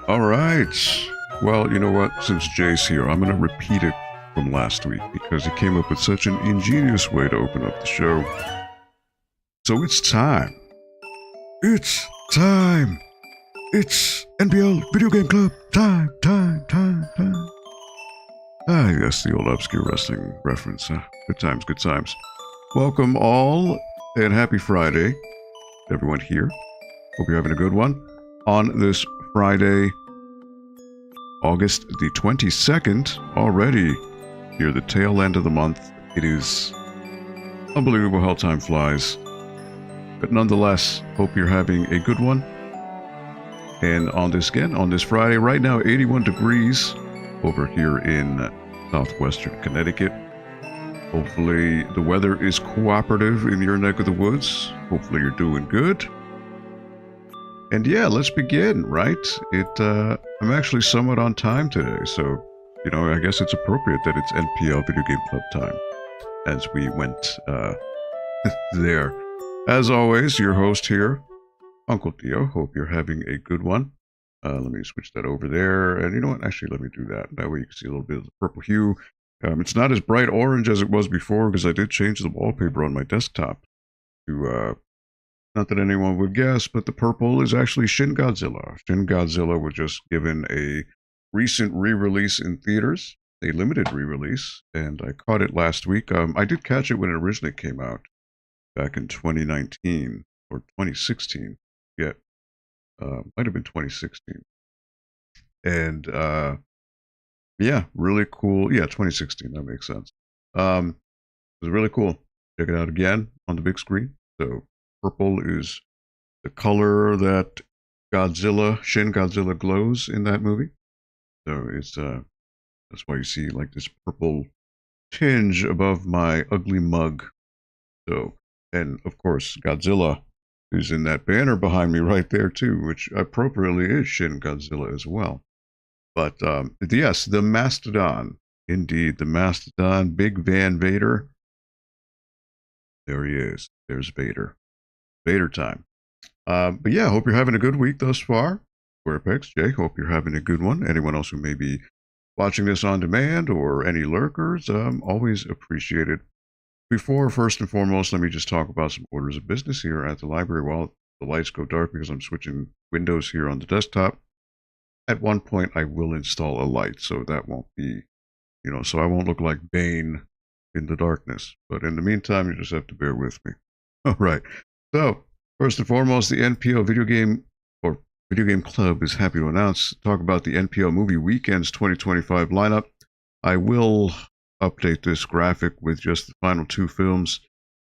All right. Well, you know what? Since Jay's here, I'm going to repeat it from last week because he came up with such an ingenious way to open up the show. So it's time. It's time. It's NPL Video Game Club. Time. Ah, yes, the old obscure wrestling reference. Good times, good times. Welcome all, and happy Friday, everyone here. Hope you're having a good one. On this Friday, August the 22nd, already near the tail end of the month. It is unbelievable how time flies. But nonetheless, hope you're having a good one. And on this Friday, right now, 81 degrees over here in southwestern Connecticut. Hopefully the weather is cooperative in your neck of the woods. Hopefully you're doing good. And yeah, let's begin, right? I'm actually somewhat on time today, so, you know, I guess it's appropriate that it's NPL Video Game Club time, as we went, there. As always, your host here, Uncle Theo. Hope you're having a good one. Let me switch that over there, and you know what? Actually, let me do that. That way you can see a little bit of the purple hue. It's not as bright orange as it was before, because I did change the wallpaper on my desktop to, not that anyone would guess, but the purple is actually Shin Godzilla. Shin Godzilla was just given a recent re-release in theaters, a limited re-release, and I caught it last week. I did catch it when it originally came out back in 2019 or 2016. Yeah, might have been 2016. And yeah, really cool. Yeah, 2016. That makes sense. It was really cool. Check it out again on the big screen. So purple is the color that Shin Godzilla glows in that movie. So it's that's why you see like this purple tinge above my ugly mug. So, and of course Godzilla, who's in that banner behind me right there too, which appropriately is Shin Godzilla as well. But yes, the Mastodon, indeed, the Mastodon, Big Van Vader. There he is. There's Vader. Vader time. But yeah, hope you're having a good week thus far. SquarePex, Jay, hope you're having a good one. Anyone else who may be watching this on demand or any lurkers, always appreciated. Before, first and foremost, let me just talk about some orders of business here at the library while the lights go dark because I'm switching windows here on the desktop. At one point, I will install a light, so that won't be, you know, so I won't look like Bane in the darkness. But in the meantime, you just have to bear with me. All right. So, first and foremost, the NPL Video Game Club is happy to talk about the NPL Movie Weekends 2025 lineup. I will update this graphic with just the final 2 films.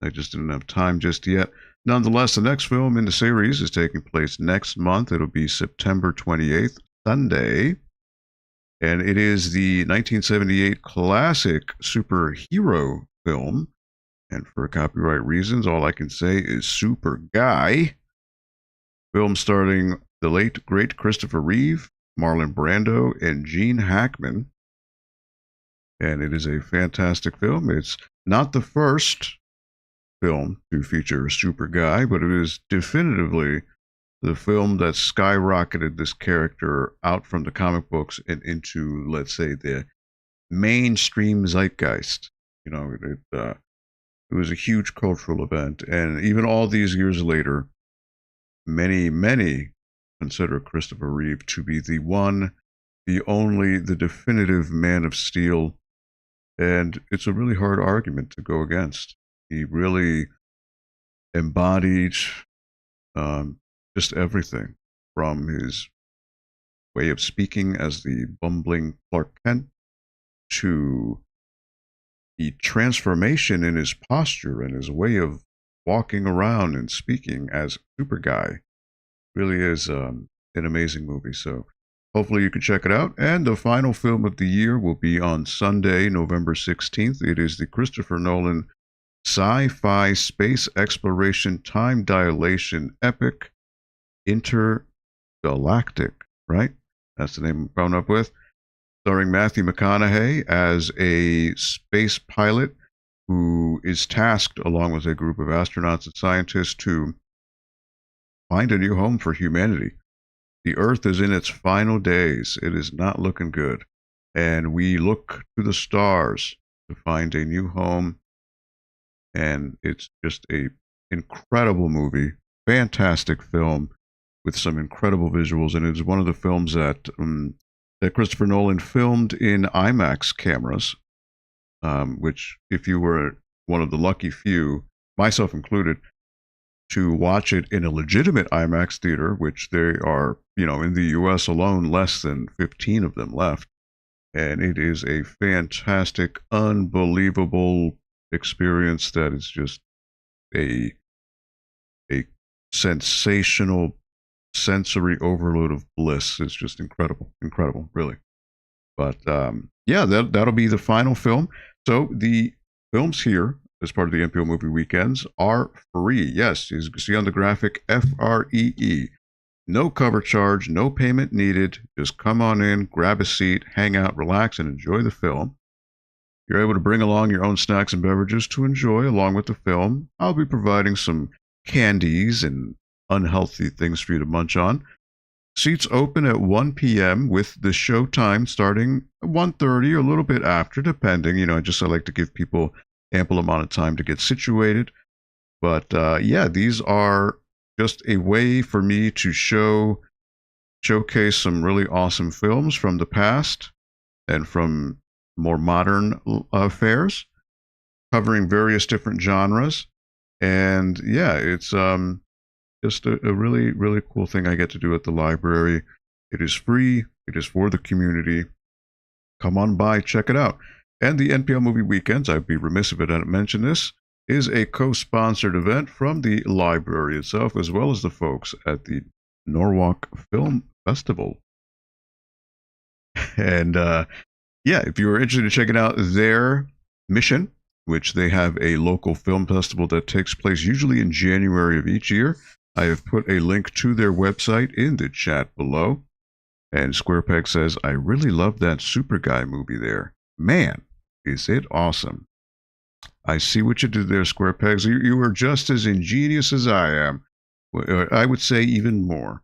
I just didn't have time just yet. Nonetheless, the next film in the series is taking place next month. It'll be September 28th, Sunday. And it is the 1978 classic superhero film. And for copyright reasons, all I can say is Super Guy. Film starring the late, great Christopher Reeve, Marlon Brando, and Gene Hackman. And it is a fantastic film. It's not the first film to feature Super Guy, but it is definitively the film that skyrocketed this character out from the comic books and into, let's say, the mainstream zeitgeist. You know, it was a huge cultural event, and even all these years later, many consider Christopher Reeve to be the one, the only, the definitive Man of Steel, and it's a really hard argument to go against. He really embodied just everything from his way of speaking as the bumbling Clark Kent to the transformation in his posture and his way of walking around and speaking as Super Guy. Really is an amazing movie. So hopefully you can check it out. And the final film of the year will be on Sunday, November 16th. It is the Christopher Nolan sci-fi space exploration time dilation epic Intergalactic, right? That's the name I'm coming up with. Starring Matthew McConaughey as a space pilot who is tasked, along with a group of astronauts and scientists, to find a new home for humanity. The Earth is in its final days. It is not looking good. And we look to the stars to find a new home. And it's just a incredible movie, fantastic film with some incredible visuals. And it's one of the films that Christopher Nolan filmed in IMAX cameras, which if you were one of the lucky few, myself included, to watch it in a legitimate IMAX theater, which they are, you know, in the US alone, less than 15 of them left. And it is a fantastic, unbelievable experience that is just a sensational sensory overload of bliss. It's just incredible, really. But yeah, that'll be the final film. So the films here, as part of the NPL Movie Weekends, are free. Yes, as you can see on the graphic, FREE. No cover charge, no payment needed. Just come on in, grab a seat, hang out, relax, and enjoy the film. You're able to bring along your own snacks and beverages to enjoy along with the film. I'll be providing some candies and unhealthy things for you to munch on. Seats open at 1 p.m. with the show time starting at 1:30 or a little bit after, depending. I like to give people ample amount of time to get situated. But yeah, these are just a way for me to showcase some really awesome films from the past and from more modern affairs, covering various different genres. And yeah, it's just a really, really cool thing I get to do at the library. It is free. It is for the community. Come on by, check it out. And the NPL Movie Weekends, I'd be remiss if I didn't mention this, is a co-sponsored event from the library itself, as well as the folks at the Norwalk Film Festival. And yeah, if you are interested in checking out their mission, which they have a local film festival that takes place usually in January of each year, I have put a link to their website in the chat below. And SquarePeg says, I really love that Super Guy movie there. Man, is it awesome. I see what you did there, SquarePegs. You are just as ingenious as I am. I would say even more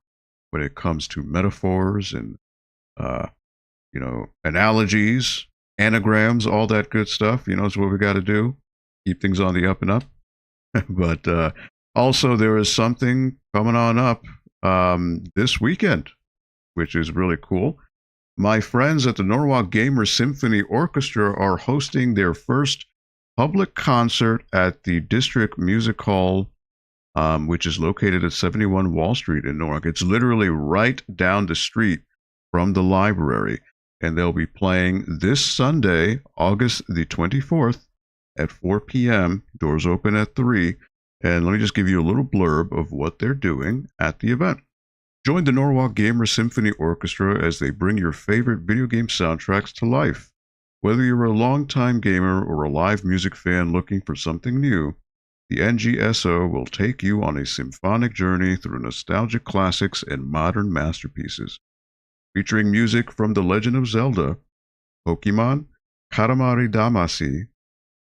when it comes to metaphors and, analogies, anagrams, all that good stuff. It's what we got to do. Keep things on the up and up. But also, there is something coming on up this weekend, which is really cool. My friends at the Norwalk Gamer Symphony Orchestra are hosting their first public concert at the District Music Hall, which is located at 71 Wall Street in Norwalk. It's literally right down the street from the library. And they'll be playing this Sunday, August the 24th at 4 p.m. Doors open at 3. And let me just give you a little blurb of what they're doing at the event. Join the Norwalk Gamer Symphony Orchestra as they bring your favorite video game soundtracks to life. Whether you're a longtime gamer or a live music fan looking for something new, the NGSO will take you on a symphonic journey through nostalgic classics and modern masterpieces. Featuring music from The Legend of Zelda, Pokemon, Katamari Damacy,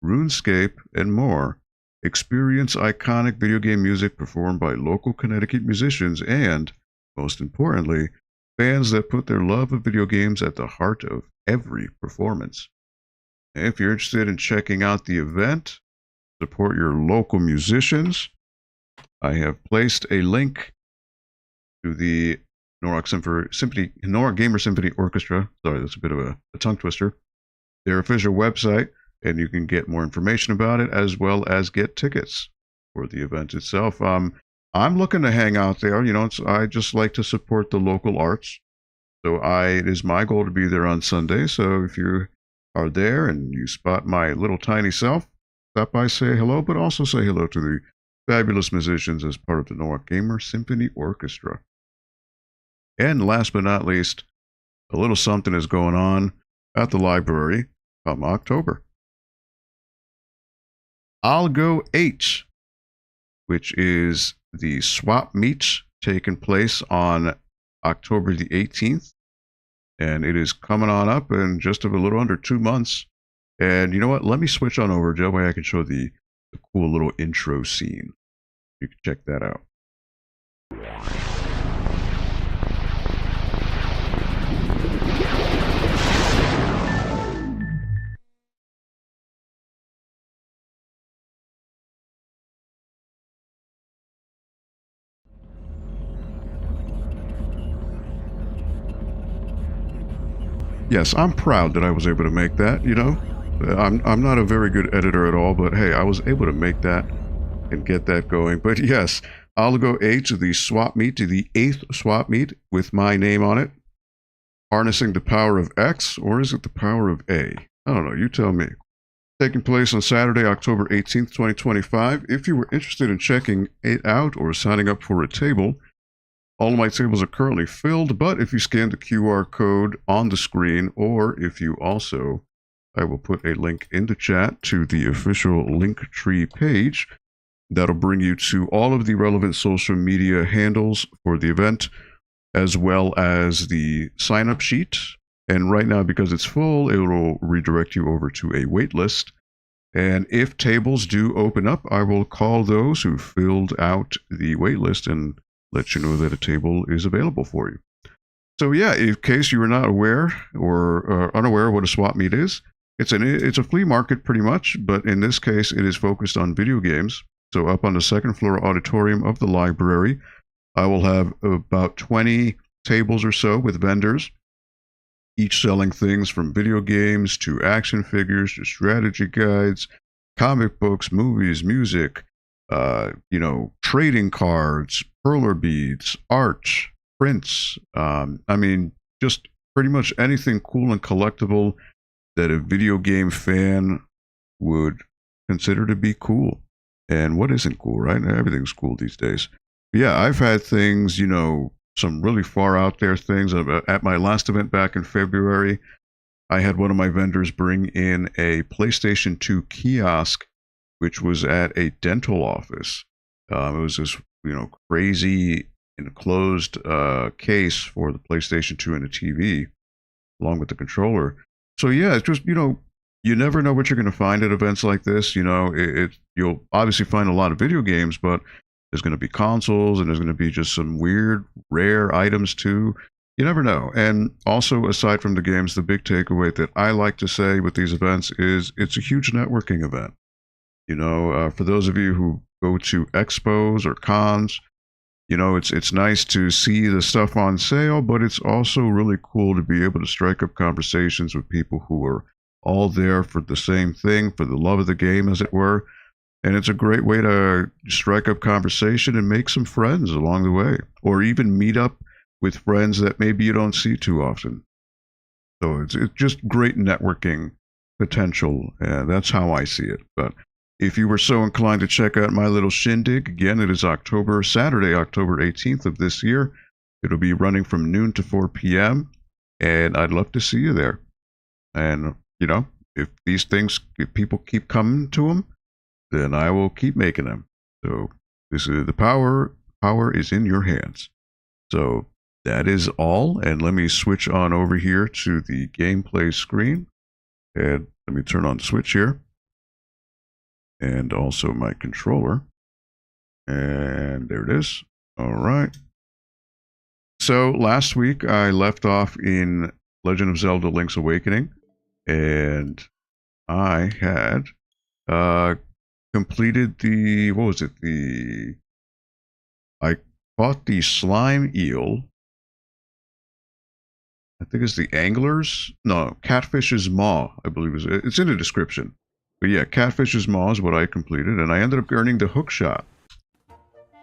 RuneScape, and more. Experience iconic video game music performed by local Connecticut musicians and, most importantly, fans that put their love of video games at the heart of every performance. And if you're interested in checking out the event, support your local musicians, I have placed a link to the Norwalk Gamer Symphony Orchestra. Sorry, that's a bit of a tongue twister. Their official website, and you can get more information about it as well as get tickets for the event itself. I'm looking to hang out there. I just like to support the local arts. So it is my goal to be there on Sunday. So if you are there and you spot my little tiny self, stop by, say hello, but also say hello to the fabulous musicians as part of the Norwalk Gamer Symphony Orchestra. And last but not least, a little something is going on at the library come October. I'll Go 8, which is the swap meet taking place on October the 18th. And it is coming on up in just a little under 2 months. And you know what? Let me switch on over, Joe, way I can show the cool little intro scene. You can check that out. Yes, I'm proud that I was able to make that, I'm not a very good editor at all, but hey, I was able to make that and get that going. But yes, I'll Go 8 to the swap meet, to the 8th swap meet with my name on it. Harnessing the power of X, or is it the power of A? I don't know, you tell me. Taking place on Saturday, October 18th, 2025. If you were interested in checking it out or signing up for a table, all of my tables are currently filled, but if you scan the QR code on the screen, or if you also, I will put a link in the chat to the official Linktree page, That'll bring you to all of the relevant social media handles for the event, as well as the sign-up sheet. And right now, because it's full, it will redirect you over to a wait list. And if tables do open up, I will call those who filled out the wait list and let you know that a table is available for you. So yeah, in case you were not aware or unaware what a swap meet is, it's a flea market pretty much, but in this case, it is focused on video games. So up on the second floor auditorium of the library, I will have about 20 tables or so with vendors, each selling things from video games to action figures to strategy guides, comic books, movies, music, trading cards, perler beads, art, prints. I mean, just pretty much anything cool and collectible that a video game fan would consider to be cool. And what isn't cool, right? Everything's cool these days. But yeah, I've had things, some really far out there things. At my last event back in February, I had one of my vendors bring in a PlayStation 2 kiosk, which was at a dental office. It was this, crazy enclosed case for the PlayStation 2 and the TV, along with the controller. So yeah, it's just, you never know what you're going to find at events like this. You'll obviously find a lot of video games, but there's going to be consoles and there's going to be just some weird, rare items too. You never know. And also, aside from the games, the big takeaway that I like to say with these events is it's a huge networking event. For those of you who go to expos or cons, it's nice to see the stuff on sale, but it's also really cool to be able to strike up conversations with people who are all there for the same thing, for the love of the game, as it were. And it's a great way to strike up conversation and make some friends along the way, or even meet up with friends that maybe you don't see too often. So it's just great networking potential, and that's how I see it. But if you were so inclined to check out my little shindig, again, it is Saturday, October 18th of this year. It'll be running from noon to 4 p.m., and I'd love to see you there. And, if people keep coming to them, then I will keep making them. So this is the power is in your hands. So that is all. And let me switch on over here to the gameplay screen. And let me turn on the switch here. And also my controller. And there it is. All right. So last week I left off in Legend of Zelda Link's Awakening. And I had completed I caught the Slime Eel. I think it's the Angler's, no, Catfish's Maw, I believe it's in the description. But yeah, Catfish's Maw is what I completed, and I ended up earning the Hookshot.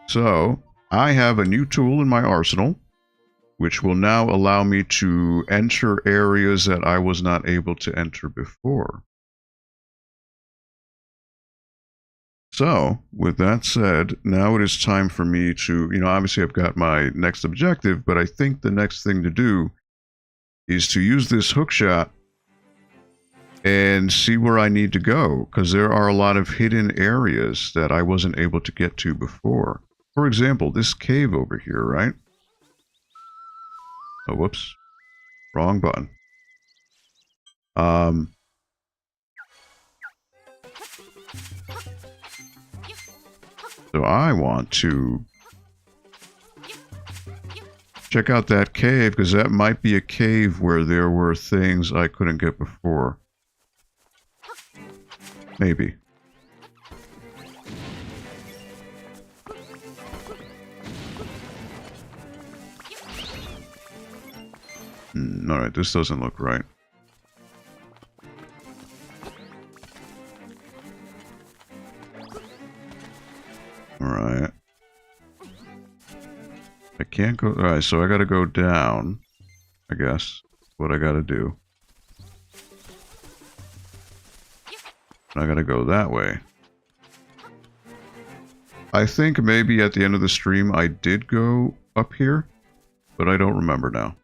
So, I have a new tool in my arsenal, which will now allow me to enter areas that I was not able to enter before. So, with that said, now it is time for me to, obviously I've got my next objective, but I think the next thing to do is to use this hookshot and see where I need to go, because there are a lot of hidden areas that I wasn't able to get to before. For example, this cave over here, right? Oh, whoops. Wrong button. So I want to check out that cave, because that might be a cave where there were things I couldn't get before. Maybe. Alright, this doesn't look right. Alright. I can't go... Alright, so I gotta go down, I guess. What I gotta do. I gotta go that way. I think maybe at the end of the stream I did go up here, but I don't remember now.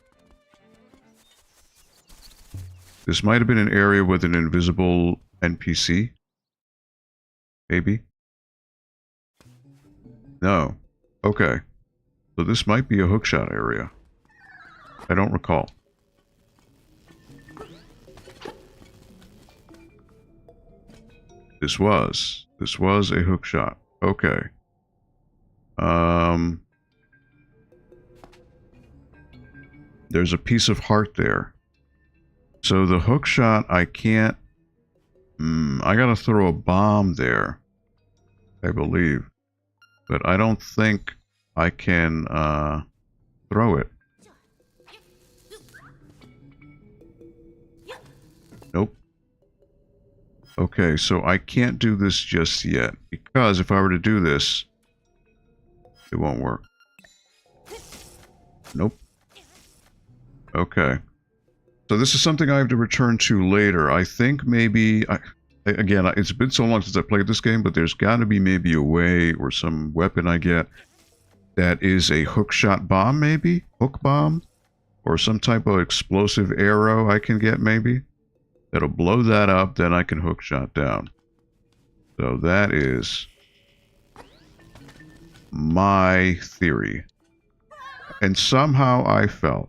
This might have been an area with an invisible NPC. Maybe. No. Okay. So this might be a hookshot area. I don't recall. This was a hookshot. Okay. There's a piece of heart there. So the hookshot, I can't... I gotta throw a bomb there, I believe. But I don't think I can throw it. Nope. Okay, so I can't do this just yet, because if I were to do this, it won't work. Nope. Okay. So this is something I have to return to later. I think maybe... Again, it's been so long since I played this game, but there's got to be maybe a way or some weapon I get that is a hookshot bomb, maybe? Hook bomb? Or some type of explosive arrow I can get, maybe? That'll blow that up, then I can hookshot down. So that is my theory. And somehow I felt.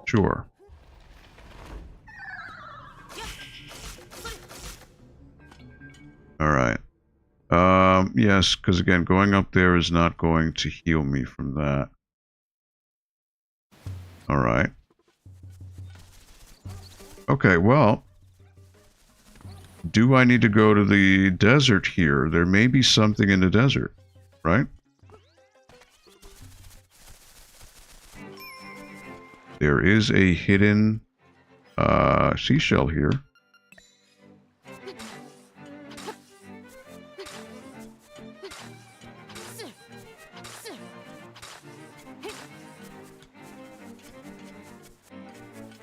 Sure. Alright. Yes, because again, going up there is not going to heal me from that. Alright. Okay, well... do I need to go to the desert here? There may be something in the desert, right? There is a hidden seashell here.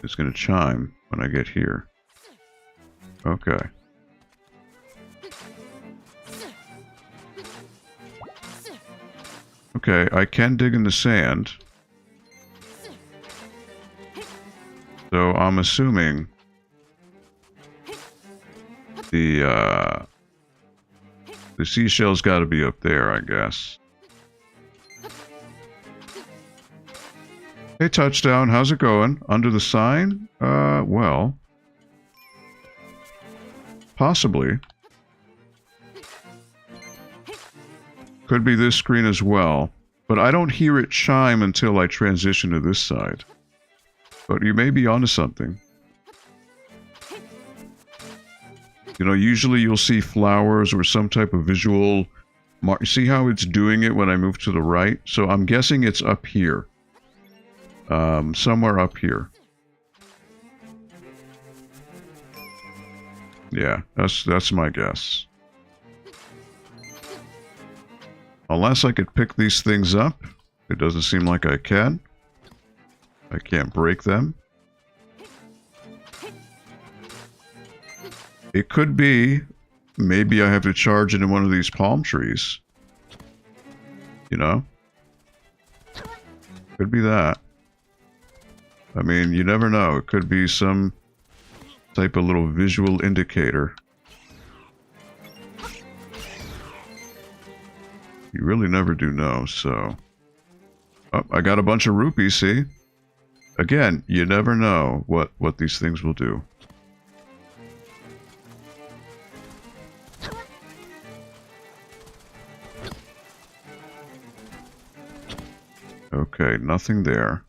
It's going to chime when I get here. Okay. Okay, I can dig in the sand. So I'm assuming the seashell's got to be up there, I guess. Hey, Touchdown, how's it going? Under the sign? Well, possibly. Could be this screen as well, but I don't hear it chime until I transition to this side. But you may be onto something. You know, usually you'll see flowers or some type of visual mark. See how it's doing it when I move to the right? So I'm guessing it's up here. Somewhere up here. Yeah, that's my guess. Unless I could pick these things up. It doesn't seem like I can. I can't break them. It could be, maybe I have to charge into one of these palm trees. You know? Could be that. I mean, you never know. It could be some type of little visual indicator. You really never do know, so... Oh, I got a bunch of rupees, see? Again, you never know what these things will do. Okay, nothing there.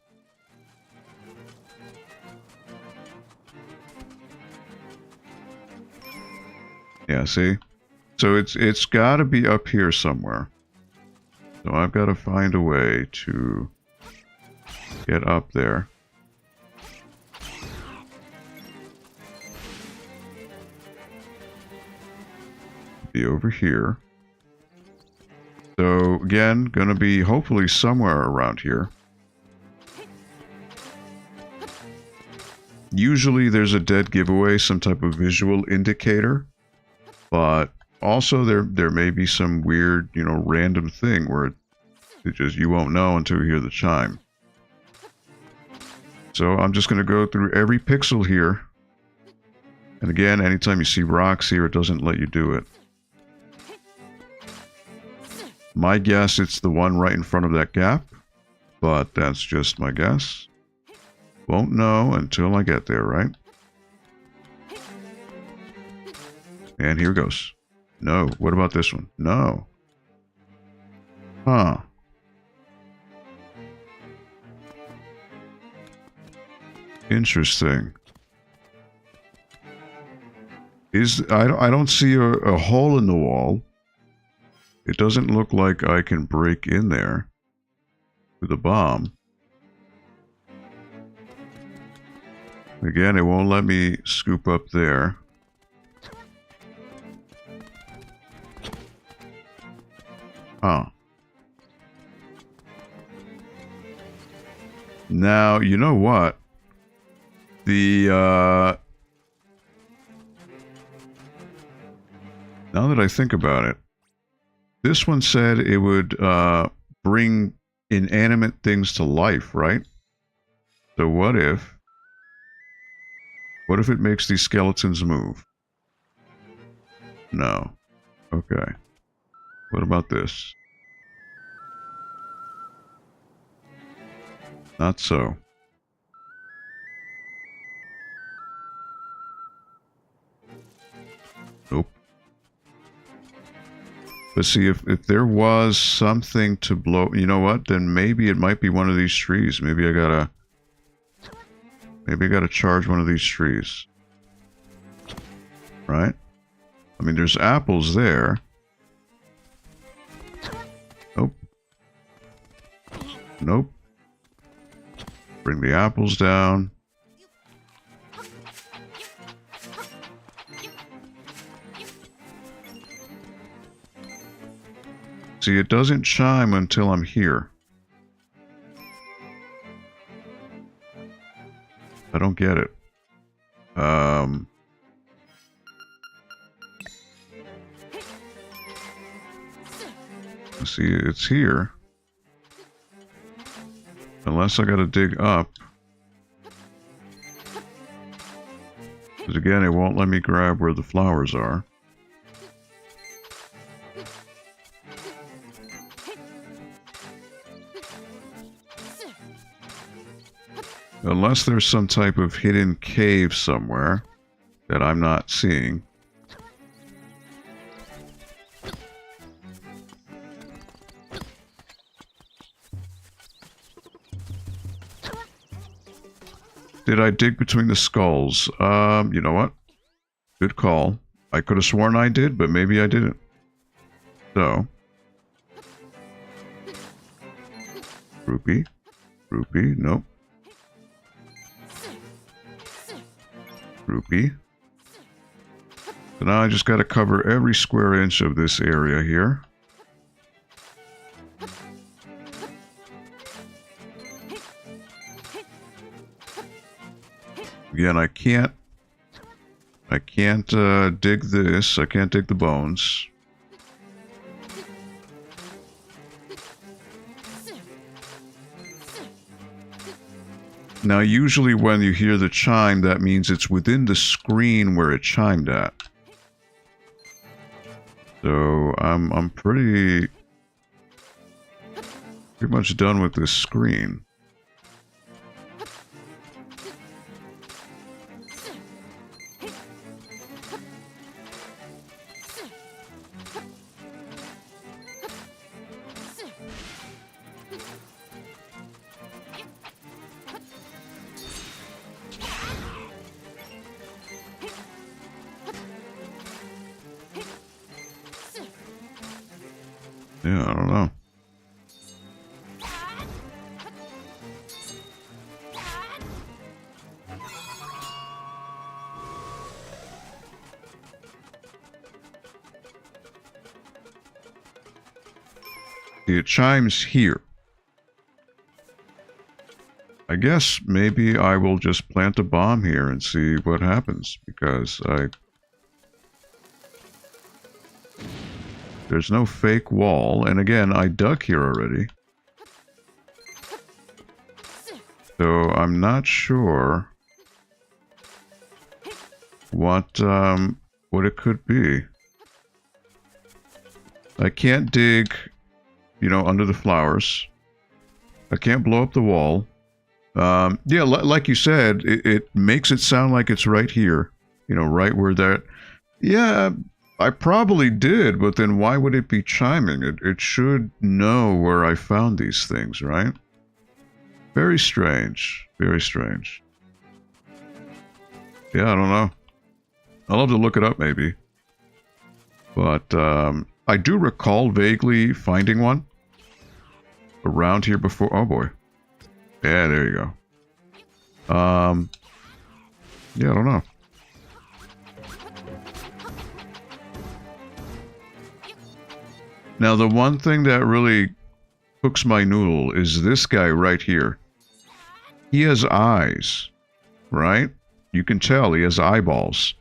Yeah, see? So it's got to be up here somewhere. So I've got to find a way to get up there. Be over here. So again, gonna be hopefully somewhere around here. Usually there's a dead giveaway, some type of visual indicator, but also there may be some weird, you know, random thing where it just, you won't know until you hear the chime. So I'm just gonna go through every pixel here. And again, anytime you see rocks here, it doesn't let you do it. My guess, it's the one right in front of that gap, but that's just my guess. Won't know until I get there, right? And here goes. No. What about this one? No. Huh. Interesting. I don't see a hole in the wall. It doesn't look like I can break in there with a bomb. Again, it won't let me scoop up there. Huh. Now, you know what? Now that I think about it, this one said it would bring inanimate things to life, right? So what if it makes these skeletons move? No. Okay. What about this? Not so. Nope. But see, if there was something to blow, you know what? Then maybe it might be one of these trees. Maybe I gotta charge one of these trees. Right? I mean, there's apples there. Nope. Nope. Bring the apples down. See, it doesn't chime until I'm here. I don't get it. See, it's here. Unless I gotta dig up. Because again, it won't let me grab where the flowers are. Unless there's some type of hidden cave somewhere that I'm not seeing. Did I dig between the skulls? You know what? Good call. I could have sworn I did, but maybe I didn't. So. Rupee. Rupee, nope. Rupee. So now I just got to cover every square inch of this area here. Again, I can't dig this. I can't dig the bones. Now, usually when you hear the chime, that means it's within the screen where it chimed at. So I'm pretty much done with this screen. Yeah, I don't know. It chimes here. I guess maybe I will just plant a bomb here and see what happens, because there's no fake wall, and again, I dug here already. So I'm not sure what it could be. I can't dig you know, under the flowers. I can't blow up the wall. Yeah, like you said, it makes it sound like it's right here. You know, right where that... Yeah, I probably did, but then why would it be chiming? It should know where I found these things, right? Very strange. Very strange. Yeah, I don't know. I'll have to look it up, maybe. But I do recall vaguely finding one around here before. Oh, boy. Yeah, there you go. Yeah, I don't know. Now, the one thing that really cooks my noodle is this guy right here. He has eyes, right? You can tell he has eyeballs.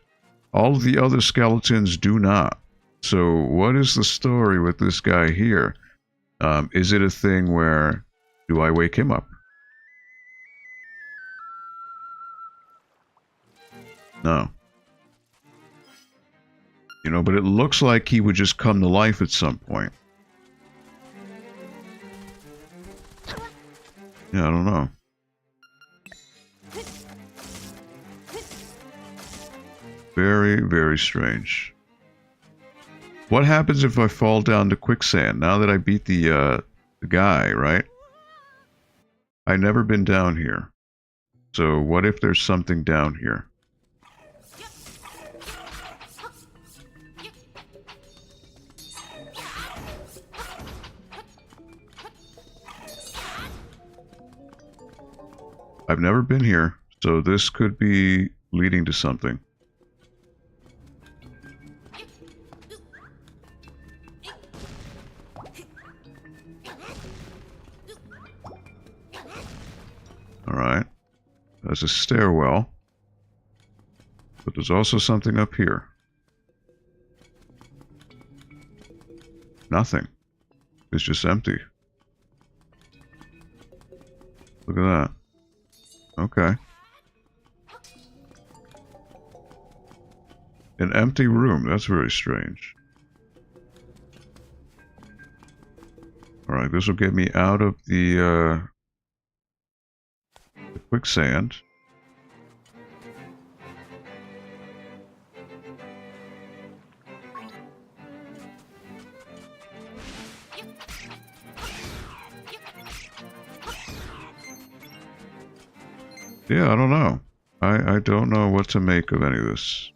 All of the other skeletons do not. So what is the story with this guy here? Is it a thing where... Do I wake him up? No. You know, but it looks like he would just come to life at some point. Yeah, I don't know. Very, very strange. What happens if I fall down to quicksand? Now that I beat the guy, right? I've never been down here. So what if there's something down here? I've never been here, so this could be leading to something. Alright. There's a stairwell. But there's also something up here. Nothing. It's just empty. Look at that. Okay. An empty room. That's very strange. Alright, this will get me out of the quicksand. Yeah, I don't know. I don't know what to make of any of this.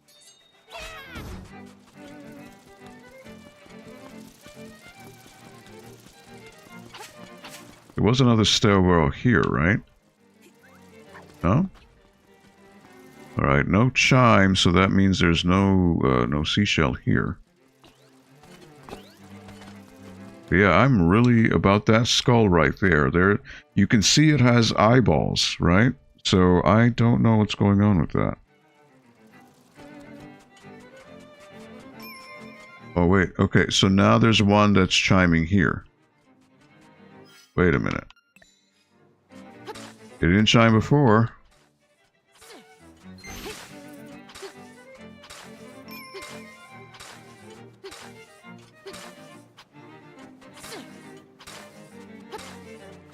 There was another stairwell here, right? No? Alright, no chime, so that means there's no no seashell here. But yeah, I'm really about that skull right there. There, you can see it has eyeballs, right? So I don't know what's going on with that. Oh wait, okay, so now there's one that's chiming here. Wait a minute. It didn't chime before.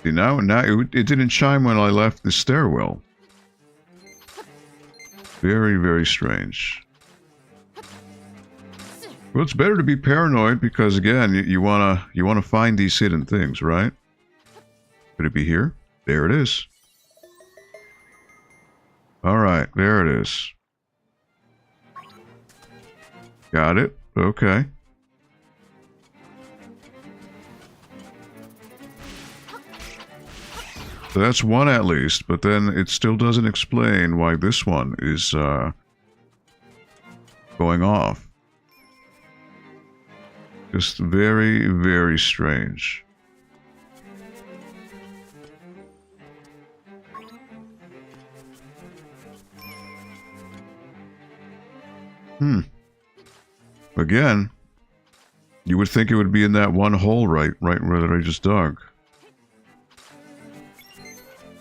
See, now it didn't chime when I left the stairwell. Very, very strange. Well, it's better to be paranoid because again, you wanna find these hidden things, right? Could it be here? There it is. Alright, there it is. Got it. Okay. So that's one at least, but then it still doesn't explain why this one is going off. Just very, very strange. Again, you would think it would be in that one hole right where I just dug.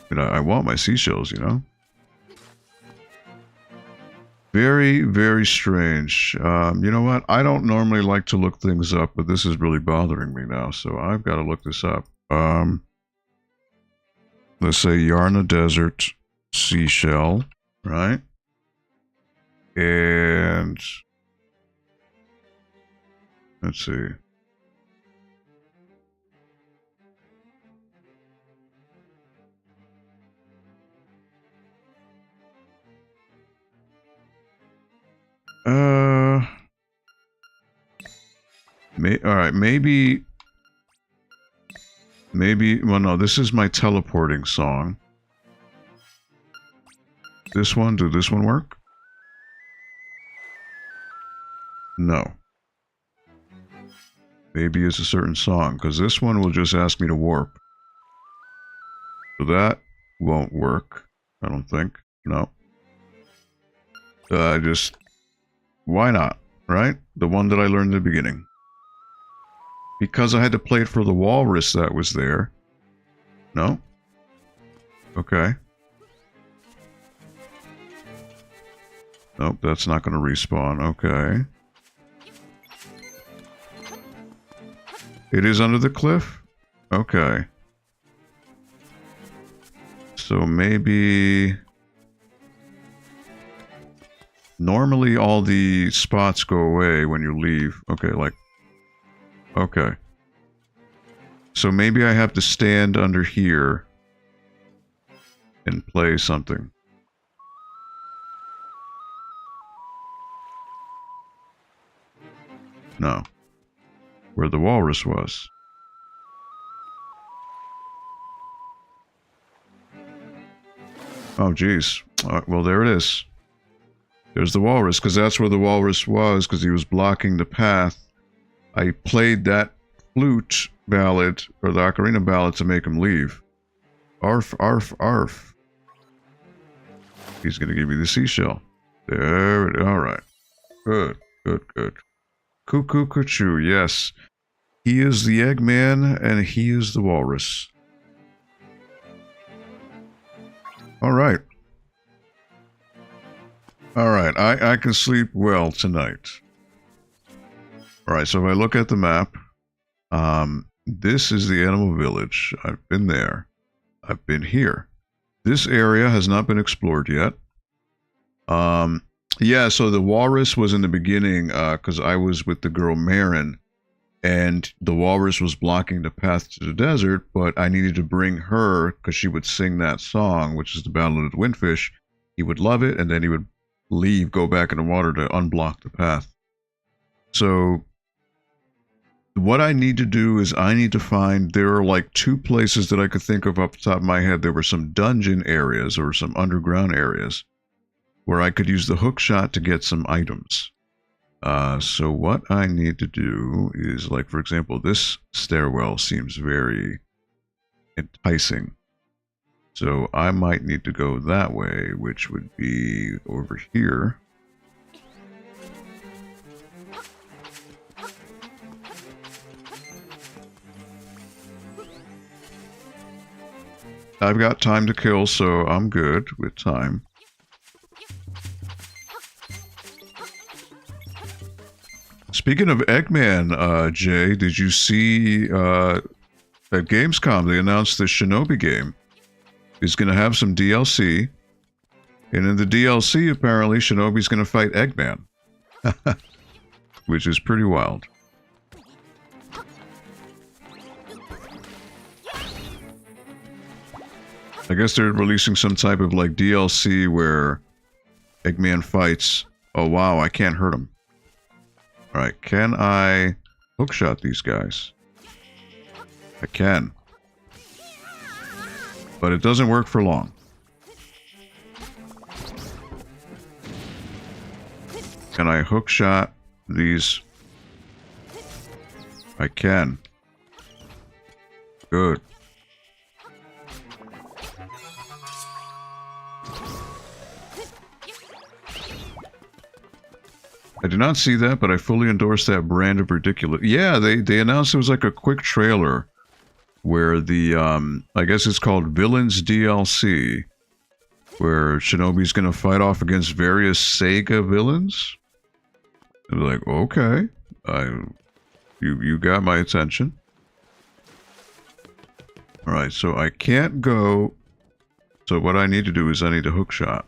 But I want my seashells, you know? Very, very strange. You know what? I don't normally like to look things up, but this is really bothering me now, so I've got to look this up. Let's say Yarna Desert seashell, right? And let's see. All right, maybe, well, no, this is my teleporting song. This one, did this one work? No. Maybe it's a certain song, because this one will just ask me to warp. So that won't work, I don't think. No. Why not, right? The one that I learned in the beginning. Because I had to play it for the walrus that was there. No? Okay. Nope, that's not going to respawn. Okay. It is under the cliff? Okay. So maybe... Normally all the spots go away when you leave. Okay, like... Okay. So maybe I have to stand under here and play something. No. Where the walrus was. Oh, geez. Well, there it is. There's the walrus, because that's where the walrus was, because he was blocking the path. I played that flute ballad, or the ocarina ballad, to make him leave. Arf, arf, arf. He's going to give me the seashell. There it is. All right. Good, good, good. Cuckoo Cuckoo, yes. He is the Eggman, and he is the walrus. All right. All right, I can sleep well tonight. All right, so if I look at the map, this is the animal village. I've been there. I've been here. This area has not been explored yet. Yeah, so the walrus was in the beginning because I was with the girl Marin, and the walrus was blocking the path to the desert, but I needed to bring her because she would sing that song, which is the Ballad of the Windfish. He would love it, and then he would leave, go back in the water to unblock the path. So what I need to do is I need to find, there are like 2 places that I could think of off the top of my head. There were some dungeon areas or some underground areas where I could use the hookshot to get some items. So what I need to do is, like, for example, this stairwell seems very enticing. So I might need to go that way, which would be over here. I've got time to kill, so I'm good with time. Speaking of Eggman, Jay, did you see at Gamescom they announced the Shinobi game is going to have some DLC, and in the DLC apparently Shinobi's going to fight Eggman, which is pretty wild. I guess they're releasing some type of like DLC where Eggman fights. Oh wow, I can't hurt him. Alright, can I hookshot these guys? I can. But it doesn't work for long. Can I hookshot these? I can. Good. I did not see that, but I fully endorse that brand of ridiculous. Yeah, they announced it was like a quick trailer where the, I guess it's called Villains DLC. where Shinobi's gonna fight off against various Sega villains. And like, okay, you got my attention. All right, so I can't go. So what I need to do is I need a hookshot.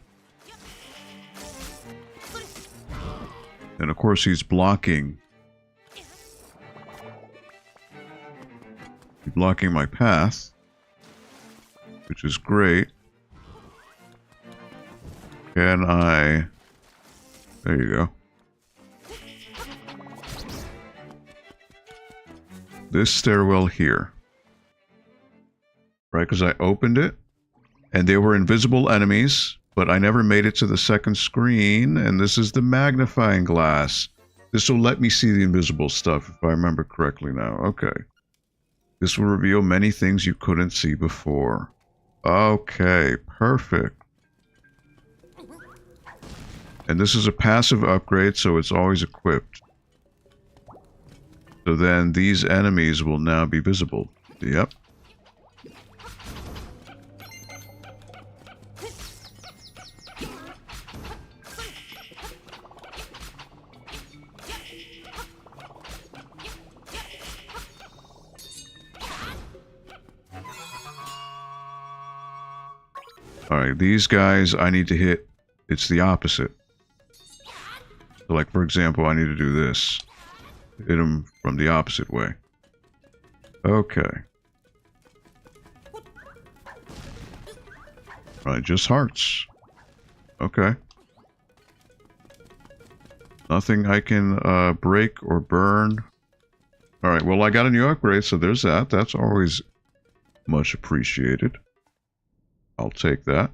And of course he's blocking. He's blocking my path, which is great. Can I... There you go. This stairwell here. Right, because I opened it, and they were invisible enemies, but I never made it to the second screen, and this is the magnifying glass. This will let me see the invisible stuff, if I remember correctly now. Okay. This will reveal many things you couldn't see before. Okay, perfect. And this is a passive upgrade, so it's always equipped. So then these enemies will now be visible. Yep. Alright, these guys I need to hit. It's the opposite. So like, for example, I need to do this. Hit them from the opposite way. Okay. Right, just hearts. Okay. Nothing I can break or burn. Alright, well I got a new upgrade, so there's that. That's always much appreciated. I'll take that.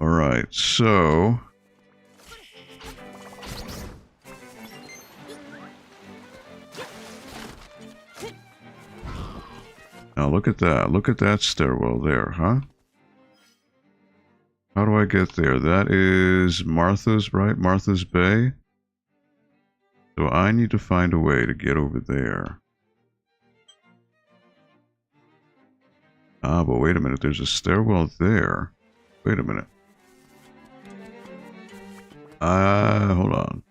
Alright, so... Now look at that. Look at that stairwell there, huh? How do I get there? That is Martha's, right? Martha's Bay. So I need to find a way to get over there. Ah, but wait a minute. There's a stairwell there. Wait a minute. Hold on.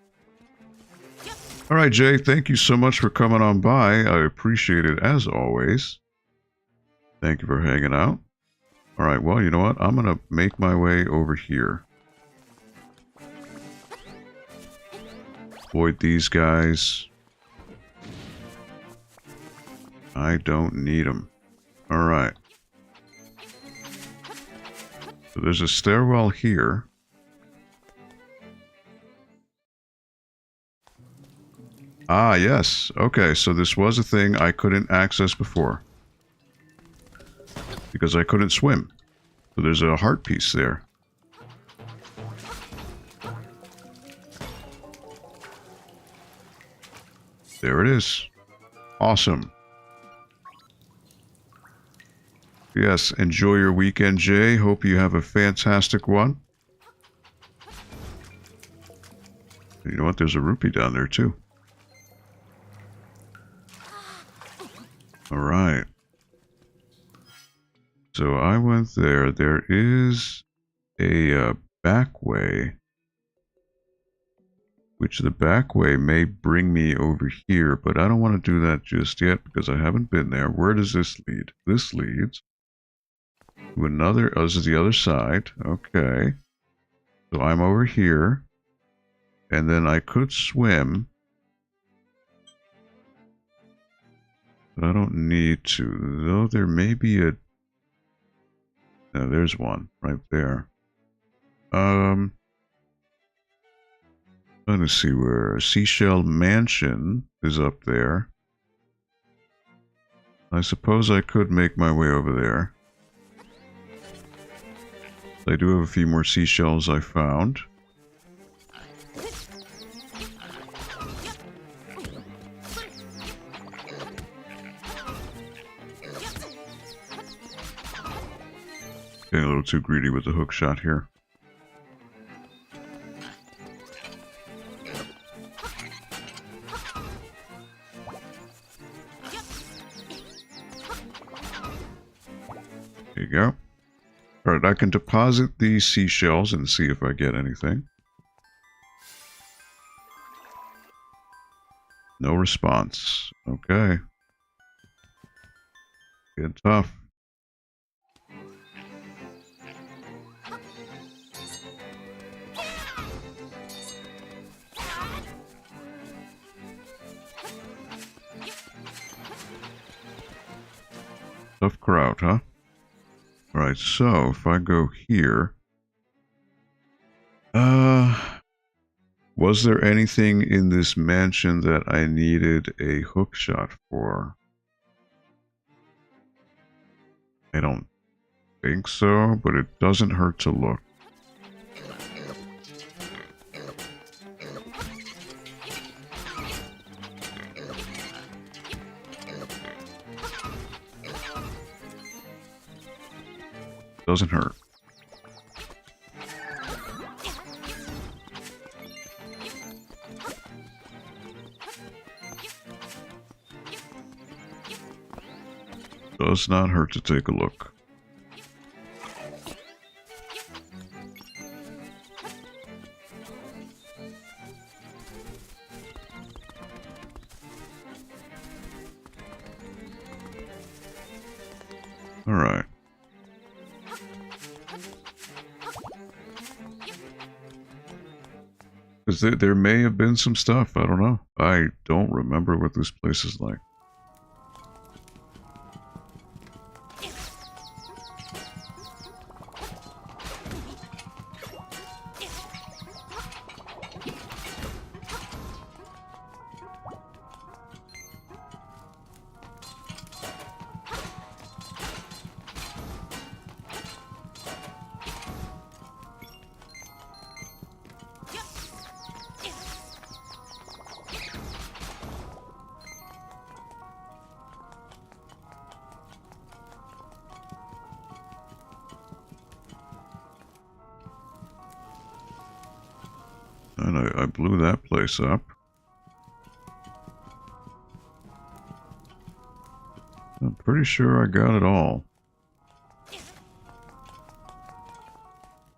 Alright, Jay. Thank you so much for coming on by. I appreciate it as always. Thank you for hanging out. Alright, well, you know what? I'm going to make my way over here. Avoid these guys. I don't need them. Alright. So there's a stairwell here. Ah, yes. Okay, so this was a thing I couldn't access before. Because I couldn't swim. So there's a heart piece there. There it is. Awesome. Yes, enjoy your weekend, Jay. Hope you have a fantastic one. You know what? There's a rupee down there, too. Alright. So I went there. There is a back way. Which the back way may bring me over here, but I don't want to do that just yet because I haven't been there. Where does this lead? This leads to another... Oh, this is the other side. Okay. So I'm over here. And then I could swim. But I don't need to. Though there may be a... No, there's one right there. Trying to see where Seashell Mansion is up there. I suppose I could make my way over there. I do have a few more seashells I found. Getting a little too greedy with the hook shot here. There you go. Alright, I can deposit these seashells and see if I get anything. No response. Okay. Getting tough. Tough crowd, huh? Alright, so if I go here... was there anything in this mansion that I needed a hookshot for? I don't think so, but it doesn't hurt to look. Doesn't hurt. Does not hurt to take a look. All right. Because there may have been some stuff. I don't know. I don't remember what this place is like. And I blew that place up. I'm pretty sure I got it all.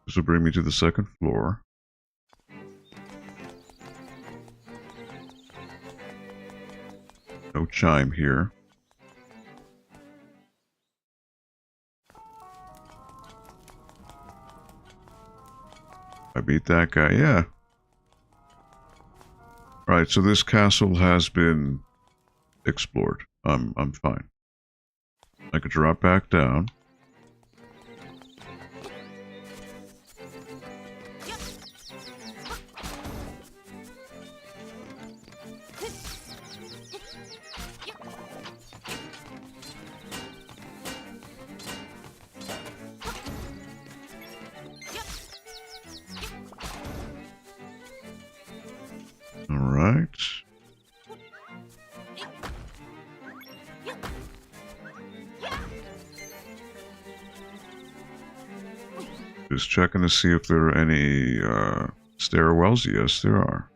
This will bring me to the second floor. No chime here. I beat that guy, yeah. Right, so this castle has been explored. I'm fine. I could drop back down. Alright. Just checking to see if there are any stairwells. Yes, there are.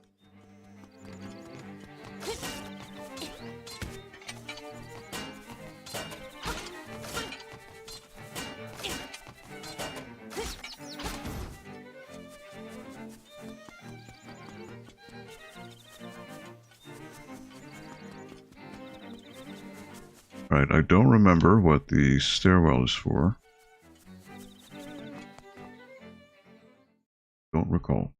Right, I don't remember what the stairwell is for. Don't recall.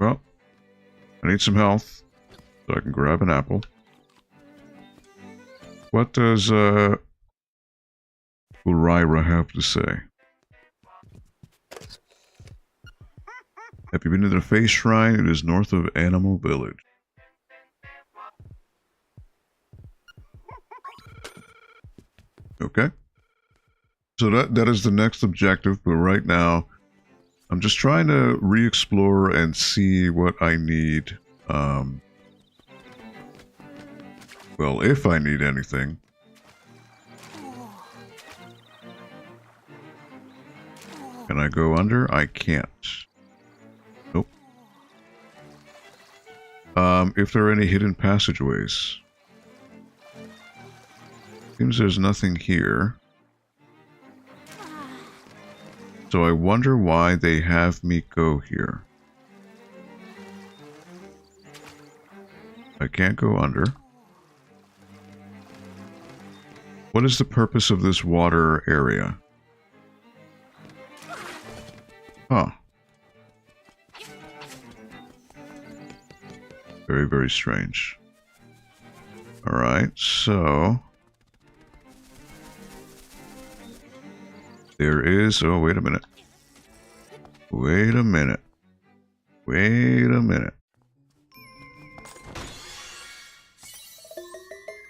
Well, I need some health so I can grab an apple. What does Urira have to say? Have you been to the Face Shrine? It is north of Animal Village. Okay. So that is the next objective, but right now I'm just trying to re-explore and see what I need. Well, if I need anything. Can I go under? I can't. Nope. If there are any hidden passageways. Seems there's nothing here. So I wonder why they have me go here. I can't go under. What is the purpose of this water area? Huh. Very, very strange. Alright, so... there is... oh, wait a minute. Wait a minute. Wait a minute.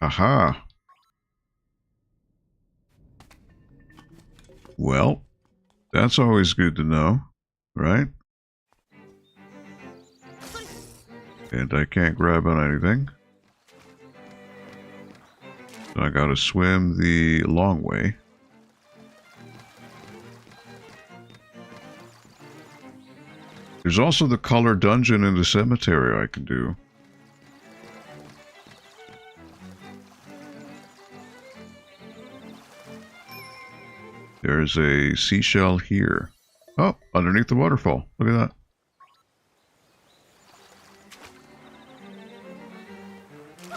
Aha! Well, that's always good to know, right? And I can't grab on anything. So I gotta swim the long way. There's also the color dungeon in the cemetery I can do. There's a seashell here. Oh, underneath the waterfall. Look at that.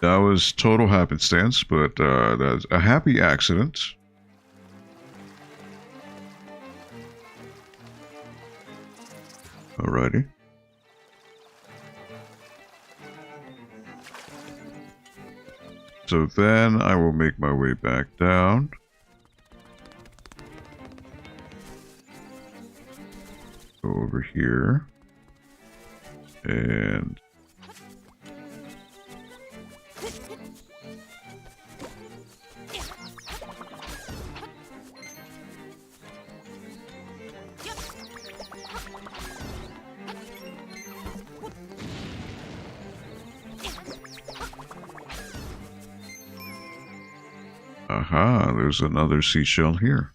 That was total happenstance, but that's a happy accident. Alrighty. So then I will make my way back down. Go over here. And... aha, there's another seashell here.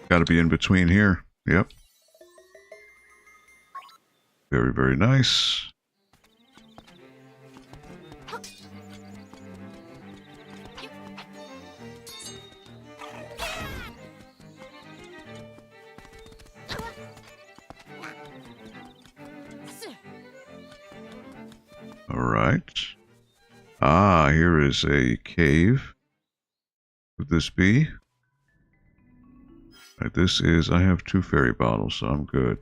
Got to be in between here. Yep. Very, very nice. All right. Ah, here is a cave. Would this be? Right, this is, I have 2 fairy bottles, so I'm good.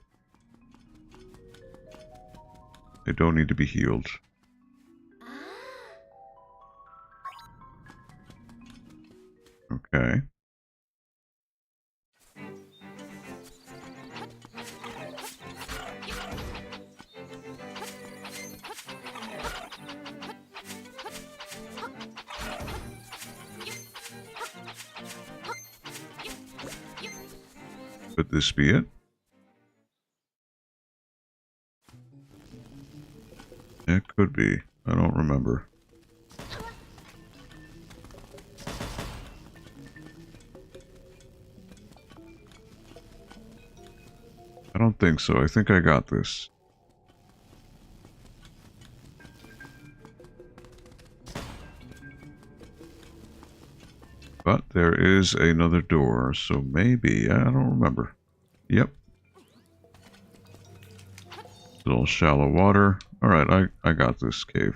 They don't need to be healed. Okay. Could this be it? It could be. I don't remember. I don't think so. I think I got this. But there is another door, so maybe, I don't remember. Yep. Little shallow water. Alright, I got this cave.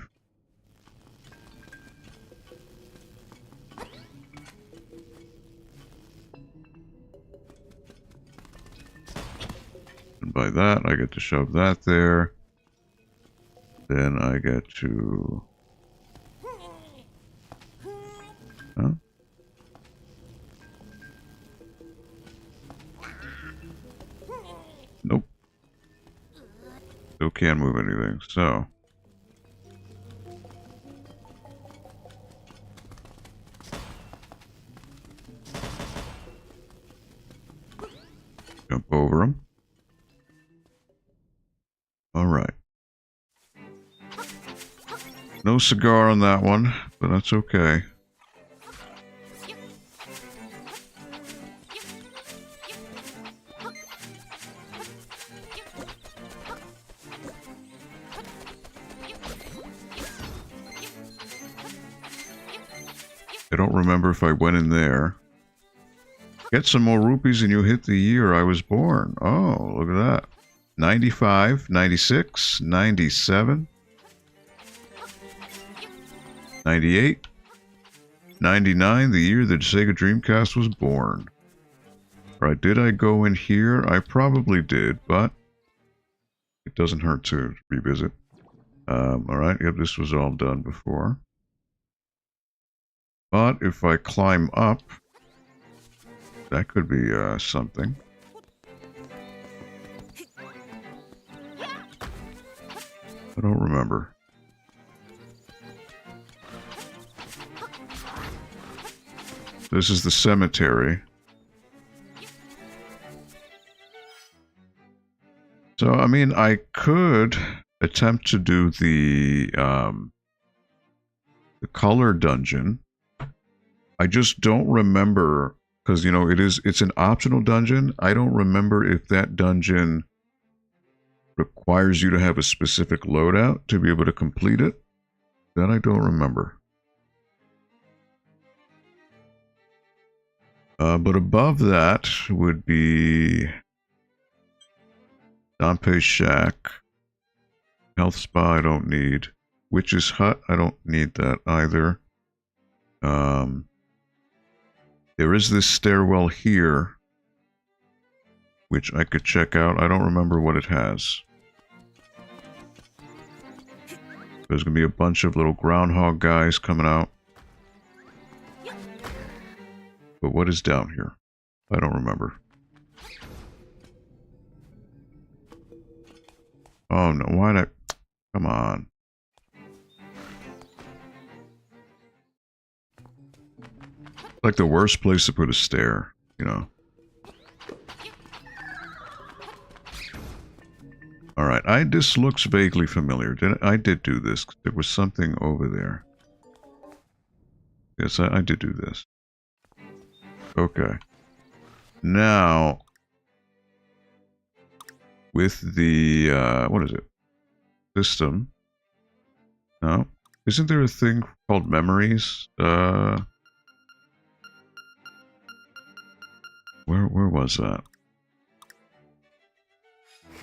And by that, I get to shove that there. Then I get to... huh? Nope. Still can't move anything, so... Jump over them. Alright. No cigar on that one, but that's okay. I don't remember if I went in there. Get some more rupees and you hit the year I was born. Oh, look at that. 95, 96, 97, 98, 99, the year that Sega Dreamcast was born. Right, did I go in here? I probably did, but it doesn't hurt to revisit. Alright, yep, this was all done before. But if I climb up, that could be something. I don't remember. This is the cemetery. So, I mean, I could attempt to do the color dungeon. I just don't remember, because, you know, it's an optional dungeon. I don't remember if that dungeon requires you to have a specific loadout to be able to complete it. That I don't remember. But above that would be Dompe's Shack. Health Spa I don't need. Witch's Hut, I don't need that either. There is this stairwell here, which I could check out. I don't remember what it has. There's going to be a bunch of little groundhog guys coming out. But what is down here? I don't remember. Oh no, why not? Come on. Like the worst place to put a stair, you know. Alright, this looks vaguely familiar. I did do this. There was something over there. Yes, I did do this. Okay. Now, with the, what is it? System. No? Isn't there a thing called memories? Where was that?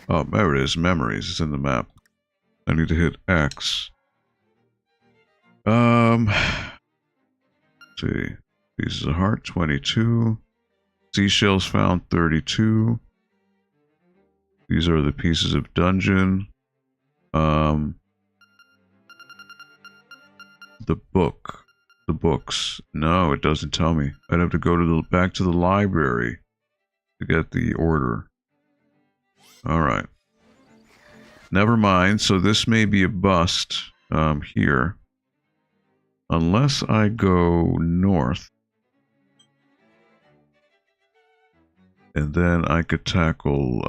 Oh, there it is. Memories. It's in the map. I need to hit X. Let's see. Pieces of heart, 22. Seashells found, 32. These are the pieces of dungeon. The book. The books. No, it doesn't tell me. I'd have to go to back to the library to get the order. Alright. Never mind. So this may be a bust here. Unless I go north. And then I could tackle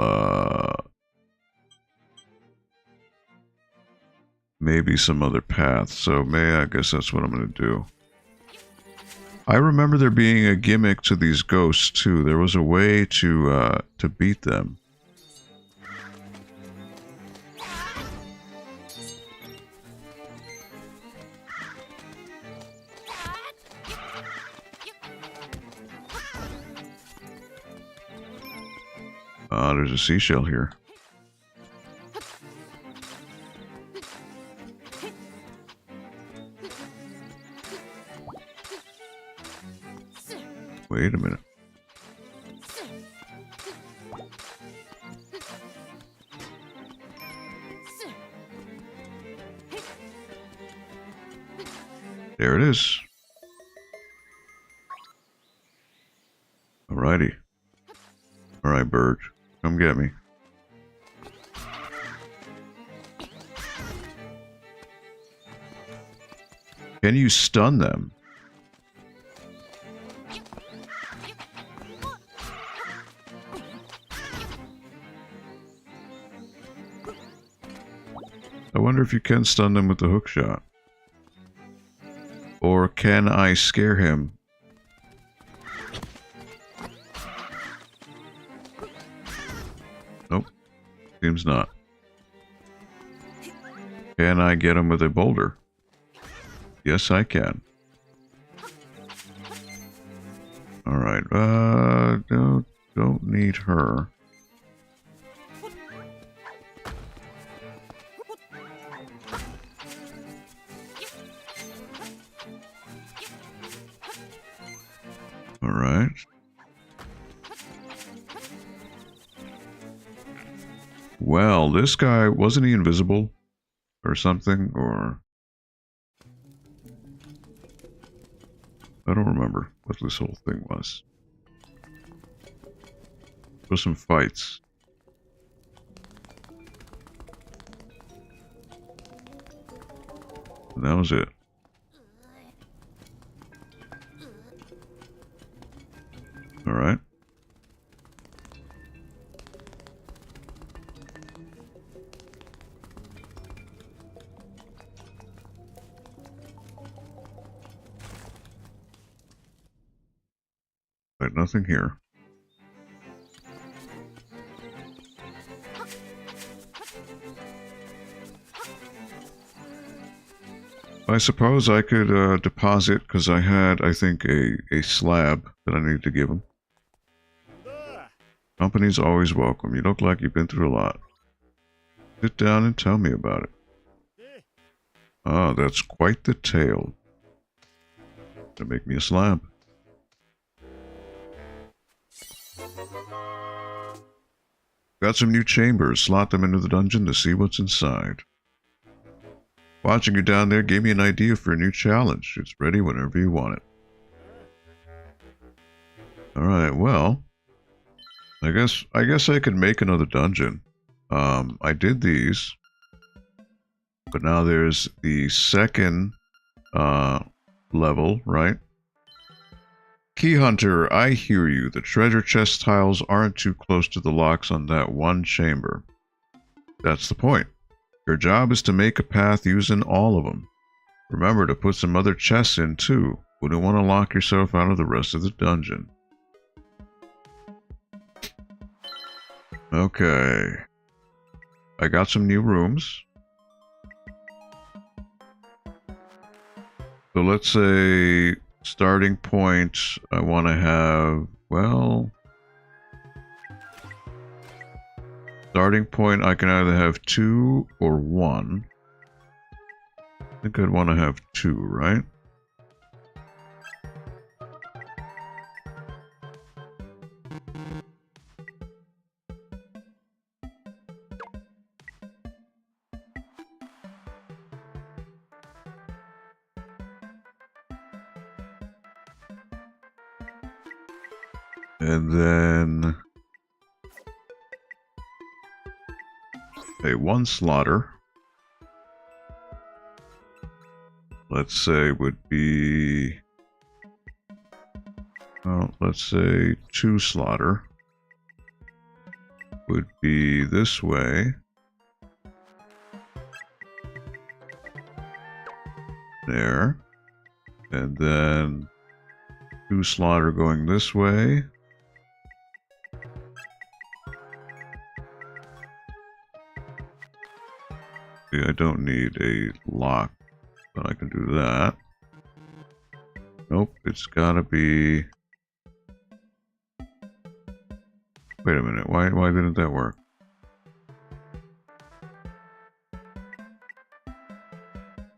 maybe some other path. So I guess that's what I'm going to do. I remember there being a gimmick to these ghosts too. There was a way to beat them. There's a seashell here. Wait a minute. There it is. Alrighty. Alright, bird. Come get me. Can you stun them? I wonder if you can stun them with the hookshot. Or can I scare him? Nope. Seems not. Can I get him with a boulder? Yes, I can. Alright, don't need her. Alright. Well, this guy, wasn't he invisible? Or something? Or... I don't remember what this whole thing was. There were some fights. And that was it. Alright. Right, nothing here. I suppose I could deposit, because I had, I think, a slab that I need to give him. Company's always welcome. You look like you've been through a lot. Sit down and tell me about it. Ah, that's quite the tale. To make me a slab. Got some new chambers. Slot them into the dungeon to see what's inside. Watching you down there gave me an idea for a new challenge. It's ready whenever you want it. Alright, well... I guess I could make another dungeon. I did these. But now there's the second level, right? Key Hunter, I hear you. The treasure chest tiles aren't too close to the locks on that one chamber. That's the point. Your job is to make a path using all of them. Remember to put some other chests in too. Wouldn't want to lock yourself out of the rest of the dungeon. Okay. I got some new rooms. So let's say starting point, I want to have, well... Starting point, I can either have 2 or 1. I think I'd want to have 2, right? And then... one slaughter. Let's say would be... well, let's say 2 slaughter. Would be this way. There. And then 2 slaughter going this way. See, I don't need a lock, but I can do that. Nope, it's gotta be... Wait a minute, why didn't that work?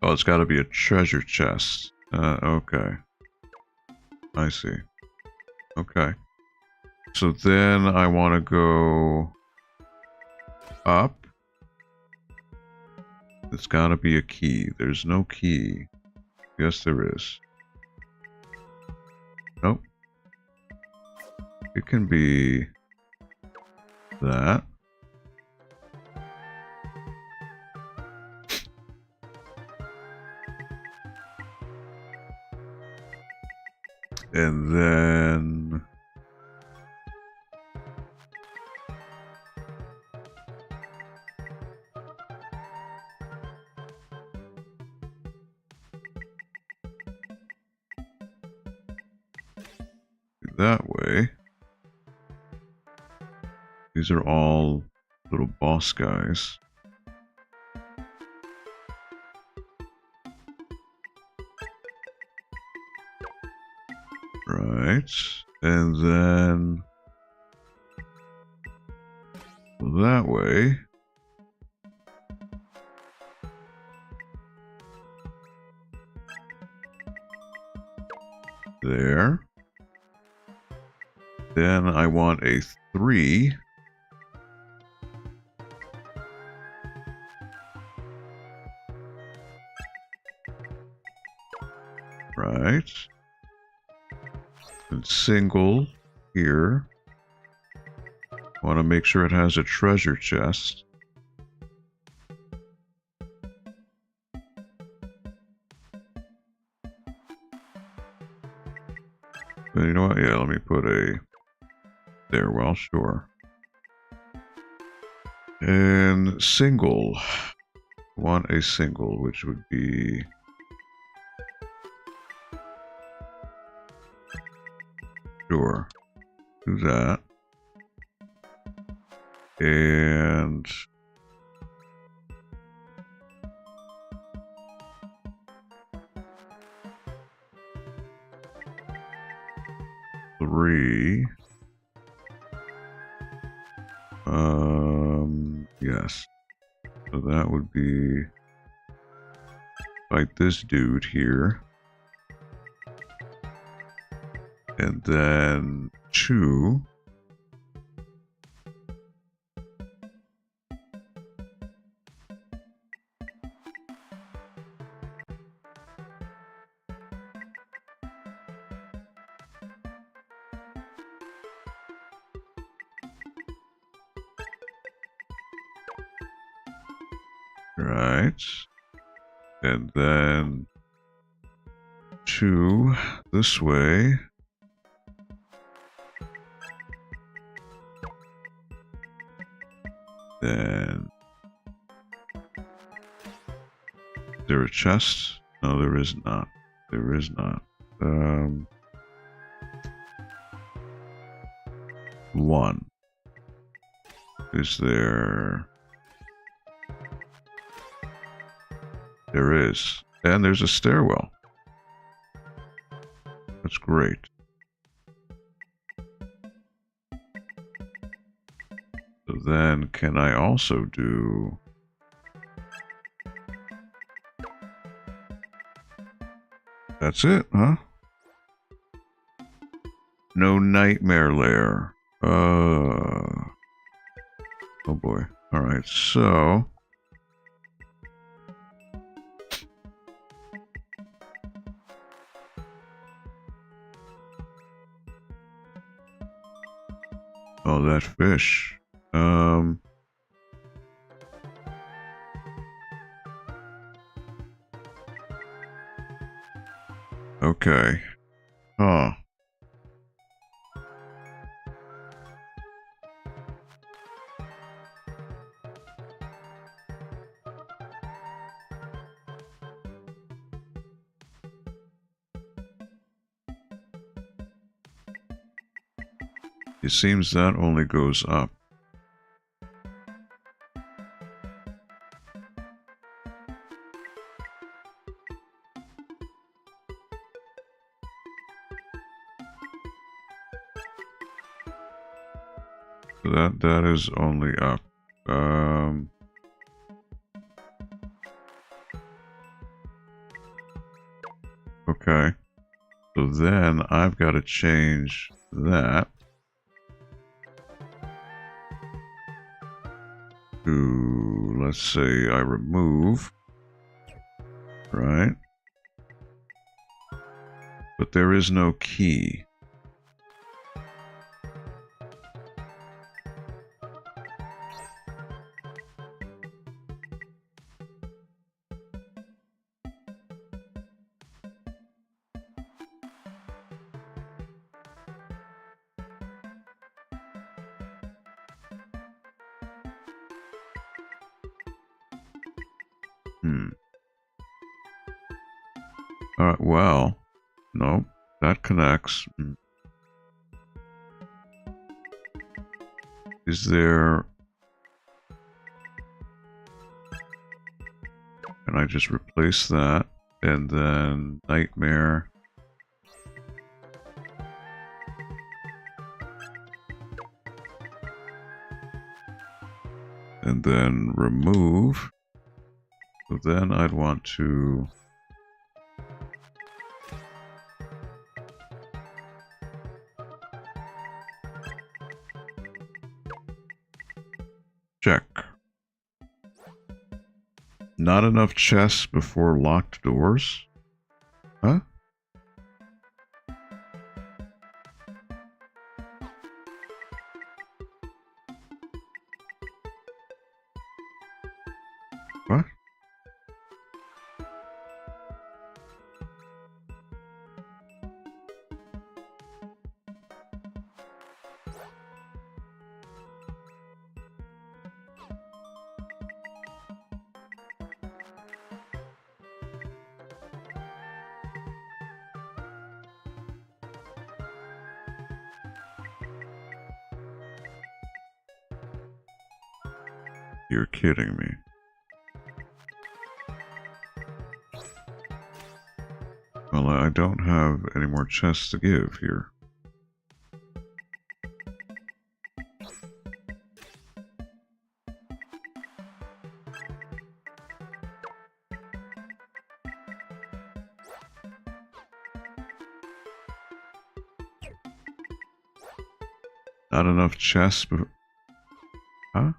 Oh, it's gotta be a treasure chest. Okay. I see. Okay. So then I want to go up. There's gotta be a key. There's no key. Yes, there is. Nope. It can be that. And then... that way. These are all little boss guys. Right. And then that way. There. Then I want a 3. Right. And single here. Want to make sure it has a treasure chest. But you know what? Yeah, let me put a... there, well, sure. And single. Want a single, which would be... sure. Do that. And... 3. Yes. So that would be like this dude here. And then 2. Right. And then 2 this way. Then is there a chest? No, there is not. There is not. 1. Is there? There is. And there's a stairwell. That's great. So then, can I also do... That's it, huh? No nightmare lair. Oh boy. Alright, so... Oh, that fish. Okay. Huh. It seems that only goes up. So that is only up. Okay. So then I've got to change that to, let's say I remove, right? But there is no key. Alright, well. Nope. That connects. Is there... Can I just replace that? And then nightmare. And then remove. So then I'd want to... check. Not enough chests before locked doors? Huh? What? You're kidding me. Well, I don't have any more chests to give here. Not enough chests, but... Huh?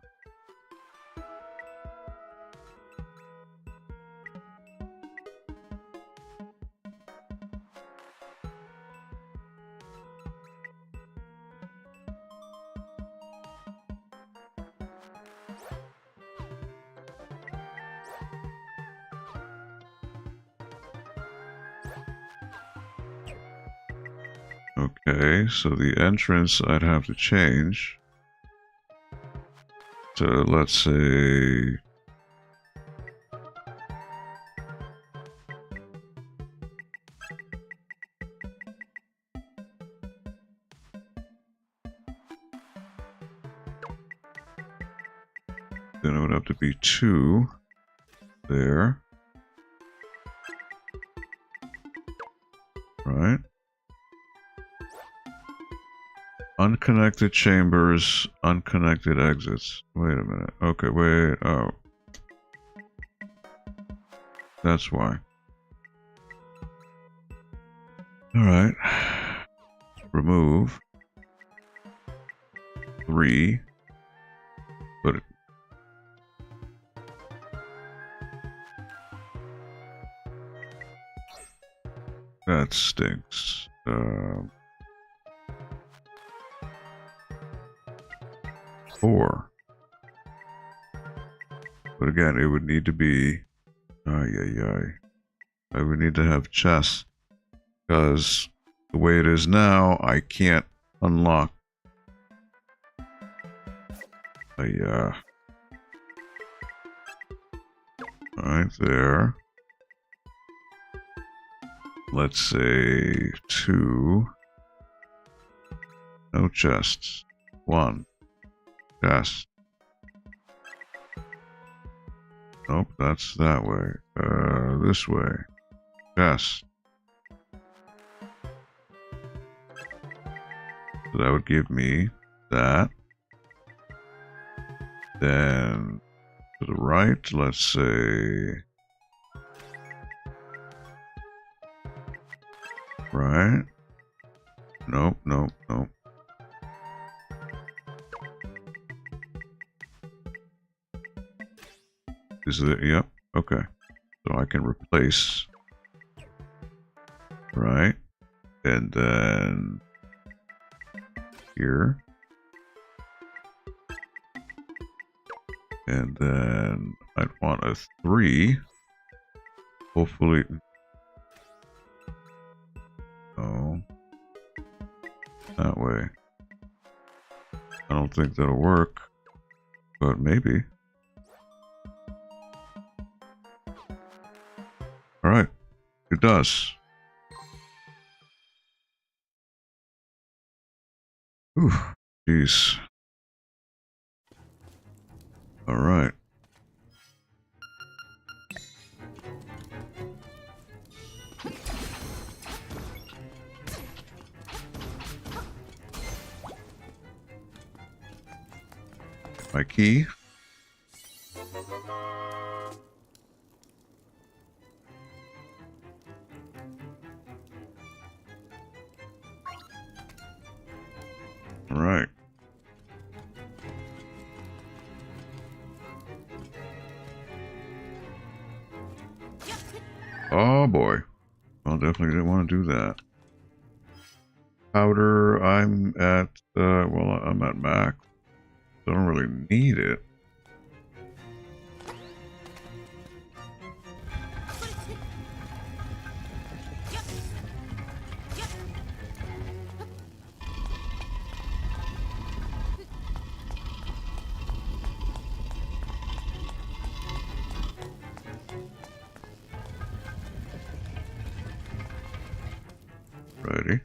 Okay, so the entrance I'd have to change. So let's say... Then it would have to be 2 there. Right. Unconnected chambers, unconnected exits. Wait a minute. Okay, wait. Oh. That's why. Alright. Remove. 3. Put it. That stinks. 4. But again, it would need to be... I would need to have chests. Because the way it is now, I can't unlock... Right there. Let's say 2. No chests. 1. Chest. Nope, that's that way. This way. Chest. So that would give me that. Then to the right, let's say... Right? Nope, nope, nope. Is it? Yep. Okay. So I can replace. Right? And then here. And then I'd want a 3. Hopefully. Oh. That way. I don't think that'll work. But maybe. does. Whew. Jeez. All right. My key. All right. Oh boy. Well, definitely didn't want to do that. Powder, I'm at, well, I'm at max. Don't really need it. Ready.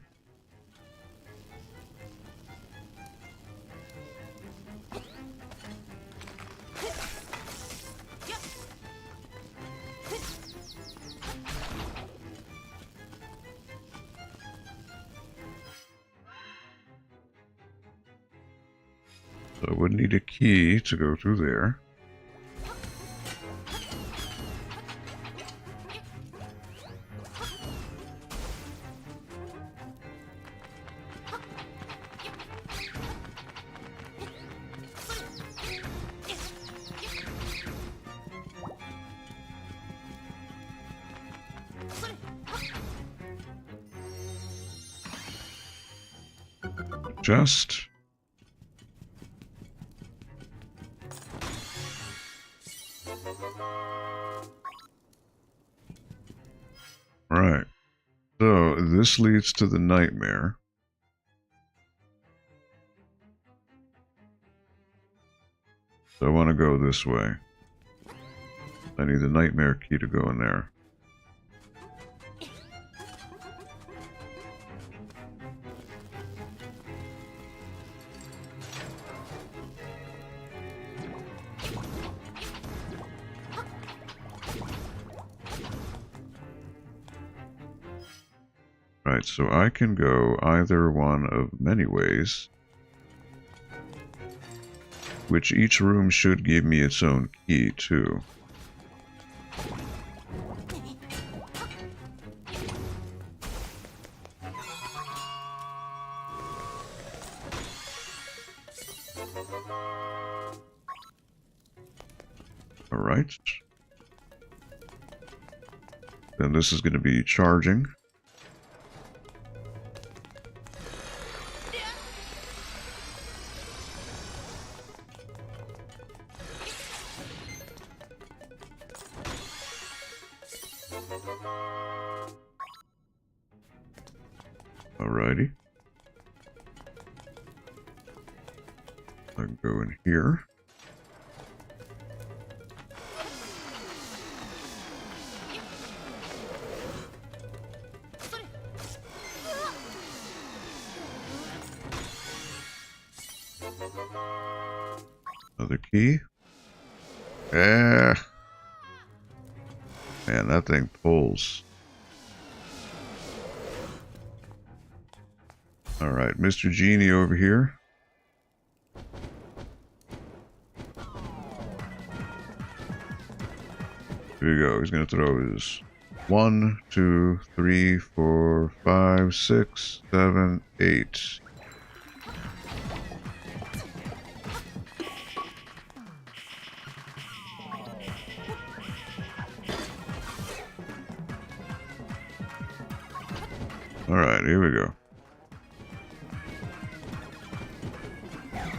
So I would need a key to go through there. Just. Right. So this leads to the nightmare. So I want to go this way. I need the nightmare key to go in there. Right, so I can go either one of many ways, which each room should give me its own key, too. Alright. Then this is going to be charging. Alrighty. I can go in here. Another key. Man, that thing pulls. Alright, Mr. Genie over here. Here we go. He's going to throw his 1, 2, 3, 4, 5, 6, 7, 8. Alright, here we go.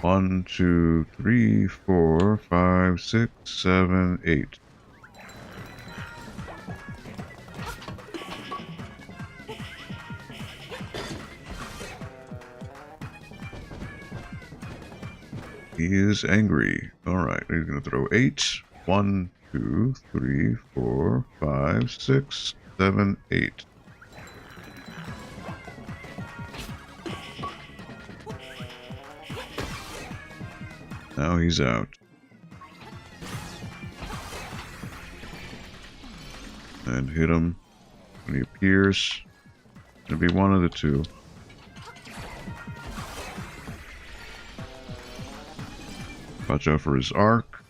1, 2, 3, 4, 5, 6, 7, 8. He is angry. Alright, he's going to throw 8. 1, 2, 3, 4, 5, 6. 7, 8. Now he's out. And hit him when he appears. It's gonna be one of the two. Watch out for his arc.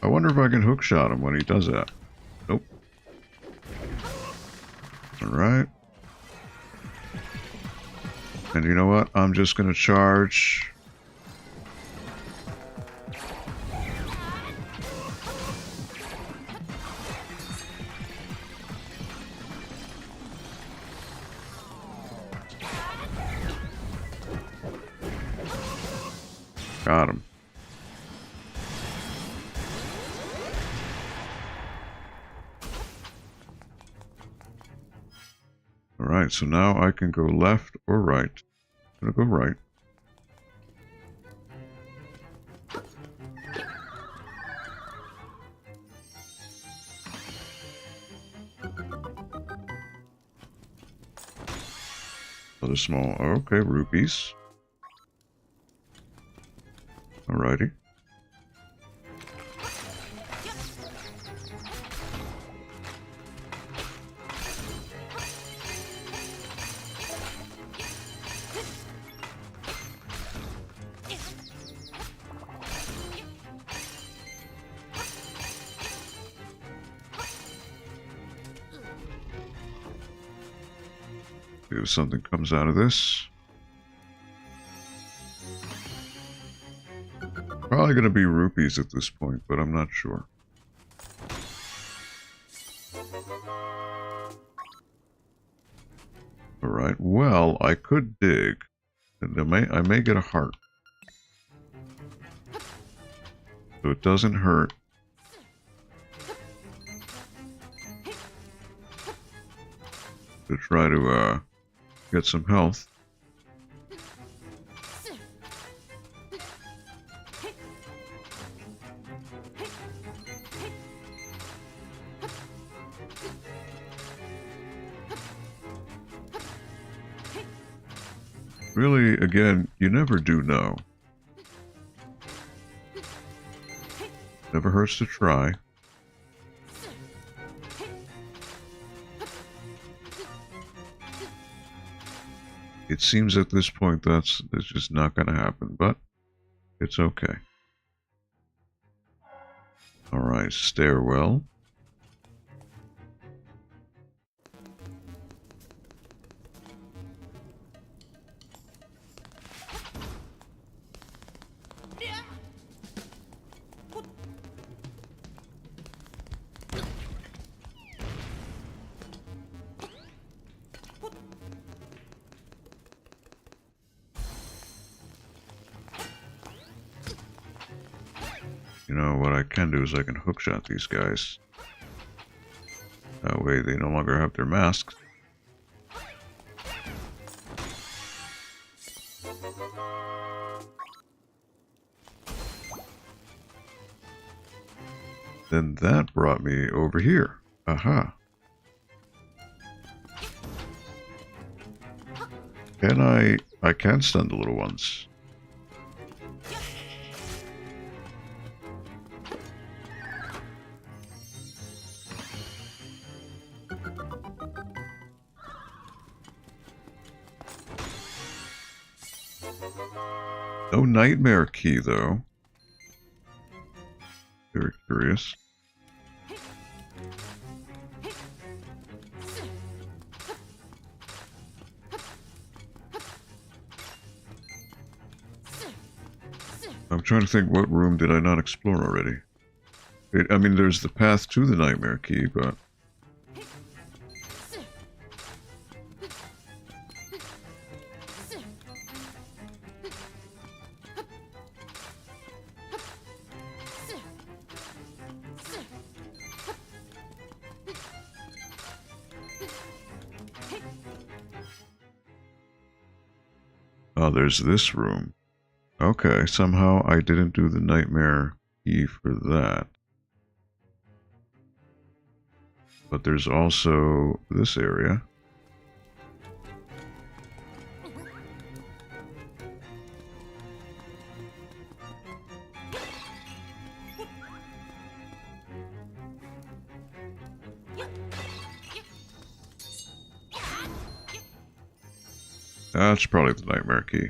I wonder if I can hookshot him when he does that. Nope. Alright. And you know what? I'm just gonna charge. Got him. Alright, so now I can go left or right. I'm gonna go right. Other small, okay, rupees. Alrighty. See if something comes out of this. Probably going to be rupees at this point, but I'm not sure. Alright, well, I could dig. And I may get a heart. So it doesn't hurt. To try to get some health. Really, again, you never do know. Never hurts to try. It seems at this point that's just not going to happen, but it's okay. Alright, stairwell. You know, what I can do is I can hookshot these guys. That way they no longer have their masks. Then that brought me over here. Aha. Can I can stun the little ones. No nightmare key, though. Very curious. I'm trying to think, what room did I not explore already? I mean, there's the path to the nightmare key, but... Oh, there's this room. Okay, somehow I didn't do the nightmare key for that. But there's also this area. That's probably the nightmare key.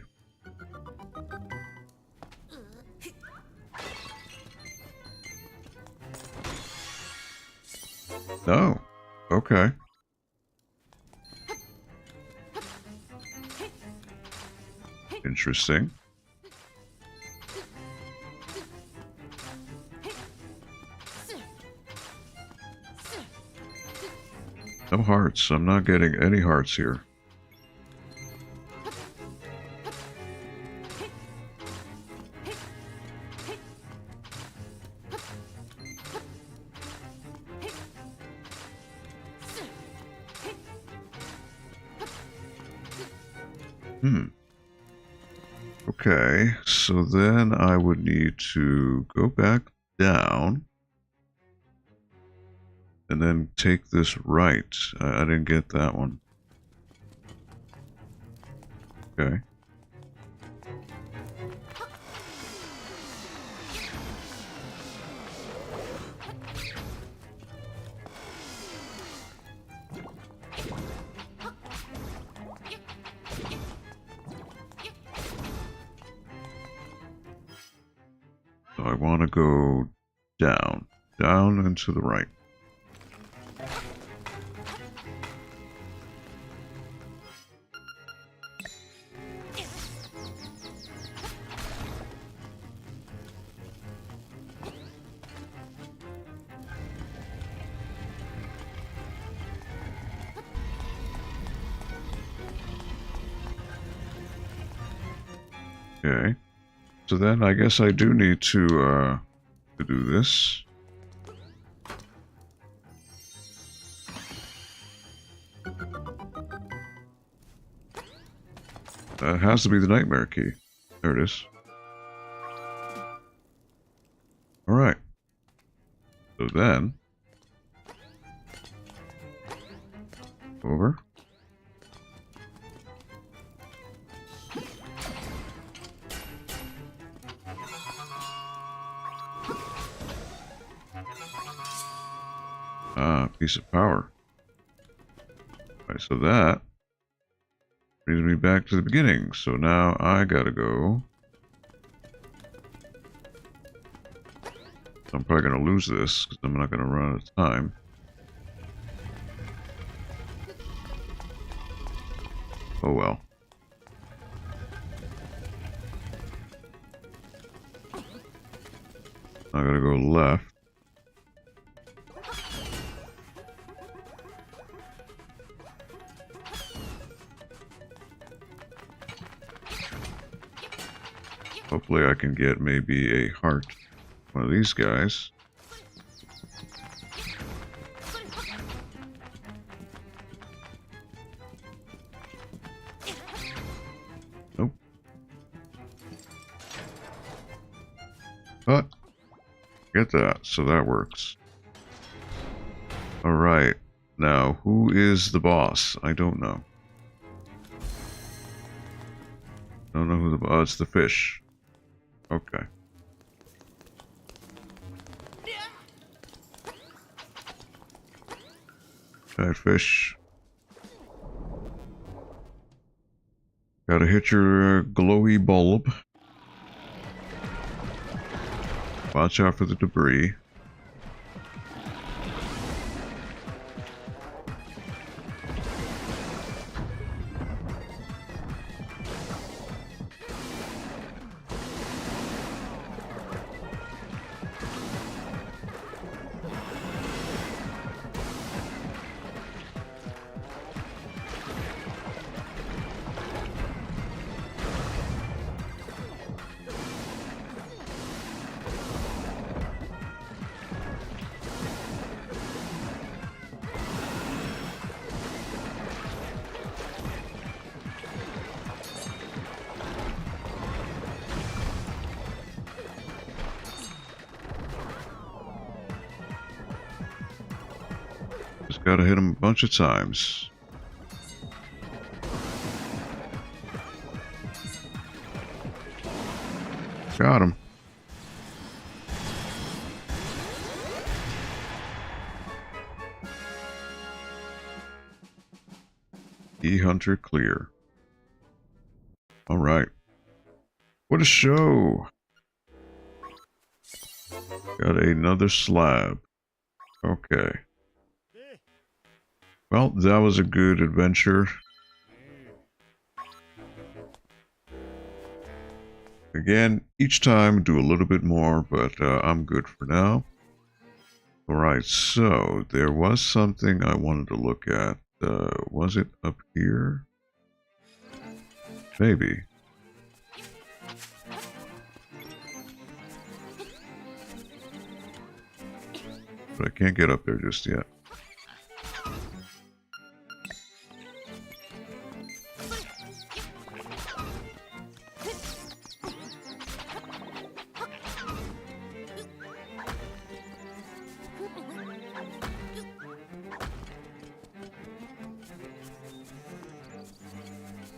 No. Okay. Interesting. No hearts. I'm not getting any hearts here. Okay, so then I would need to go back down and then take this right. I didn't get that one. Okay. So I want to go down and to the right. Okay. So then I guess I do need to do this. It has to be the nightmare key. There it is. Alright. So then... over. Piece of power. Alright, so that brings me back to the beginning. So now I gotta go. I'm probably gonna lose this because I'm not gonna run out of time. Oh well. I gotta go left. Hopefully I can get maybe a heart. One of these guys. Nope. But, get that, so that works. Alright, now who is the boss? I don't know. Don't know who the it's the fish. Okay. Catfish. Gotta hit your glowy bulb. Watch out for the debris. Gotta hit him a bunch of times. Got him. E-Hunter clear. Alright. What a show! Got another slab. Okay. Well, that was a good adventure. Again, each time do a little bit more, but I'm good for now. Alright, so there was something I wanted to look at. Was it up here? Maybe. But I can't get up there just yet.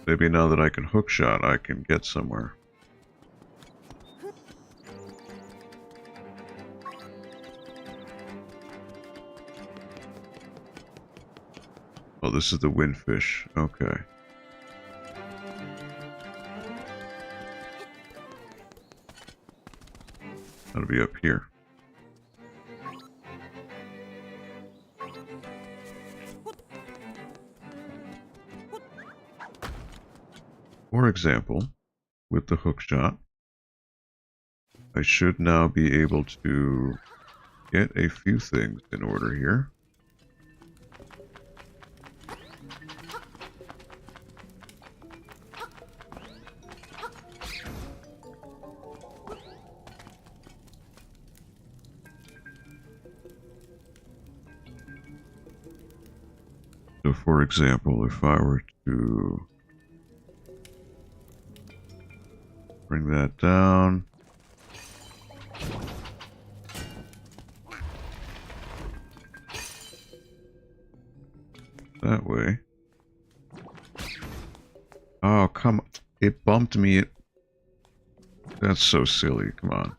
Maybe now that I can hookshot, I can get somewhere. Oh, this is the windfish. Okay. That'll be up here. For example, with the hookshot, I should now be able to get a few things in order here. So, for example, if I were to bring that down. That way. Oh, come on. It bumped me. That's so silly. Come on.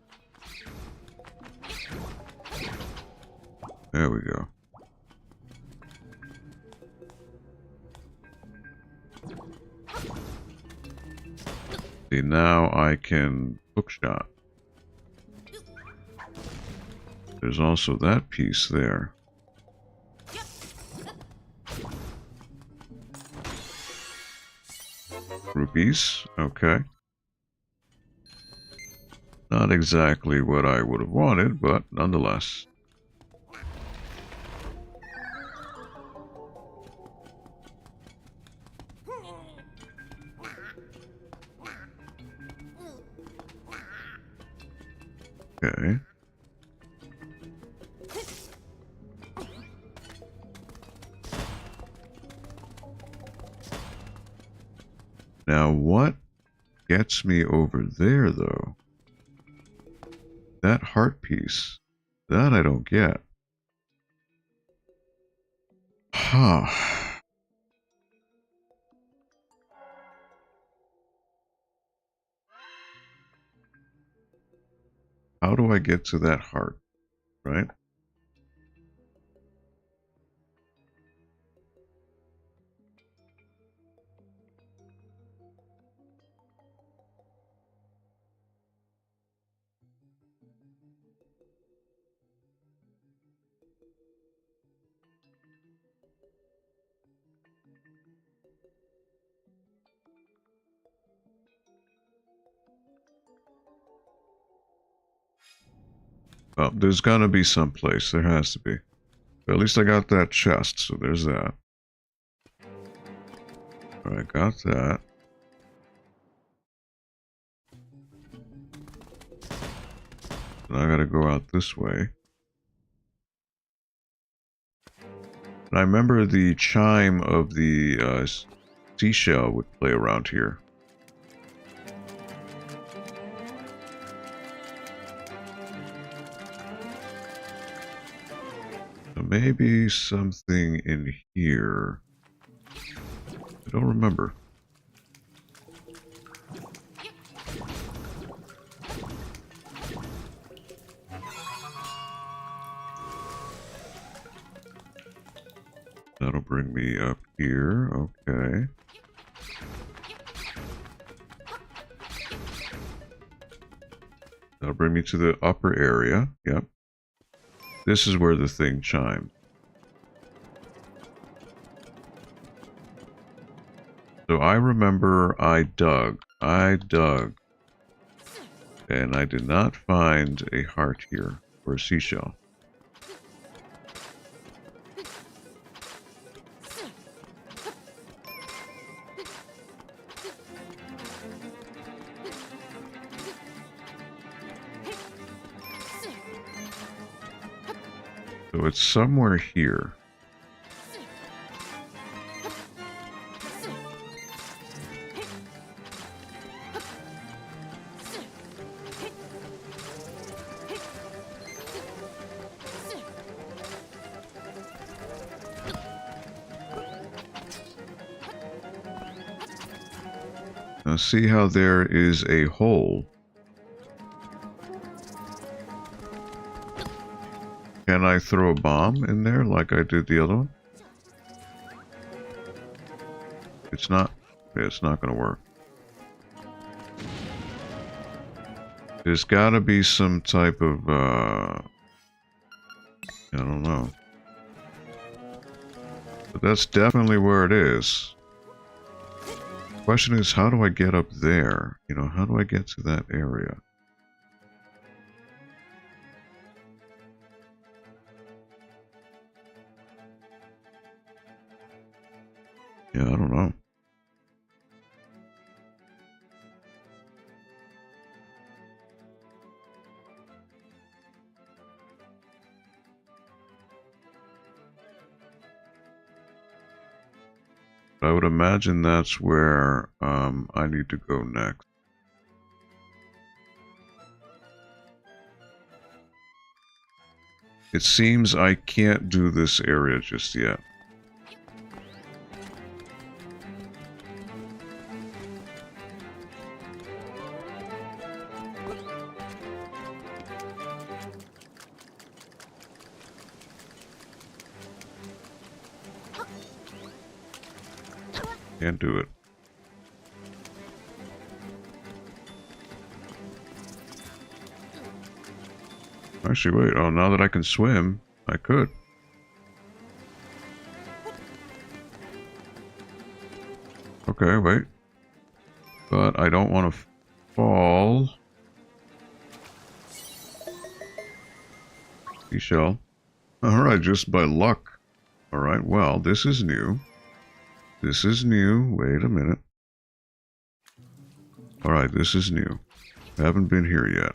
There we go. See, now I can hookshot. There's also that piece there. Rupees, okay. Not exactly what I would have wanted, but nonetheless. Okay. Now, what gets me over there, though? That heart piece. That I don't get. Huh. How do I get to that heart, right? Well, there's gonna be some place. There has to be. But at least I got that chest, so there's that. Alright, got that. Now I gotta go out this way. And I remember the chime of the seashell would play around here. So maybe something in here. I don't remember. That'll bring me up here. Okay. That'll bring me to the upper area. Yep. This is where the thing chimed. So I remember I dug, and I did not find a heart here, or a seashell. So it's somewhere here. Now see how there is a hole. Can I throw a bomb in there like I did the other one? It's not going to work. There's got to be some type of, I don't know. But that's definitely where it is. The question is, how do I get up there? You know, how do I get to that area? Yeah, I don't know. I would imagine that's where I need to go next. It seems I can't do this area just yet. Can't do it. Actually, wait. Oh, now that I can swim, I could. Okay, wait. But I don't want to fall. Seashell. Alright, just by luck. Alright, well, this is new. This is new. Wait a minute. Alright, this is new. I haven't been here yet.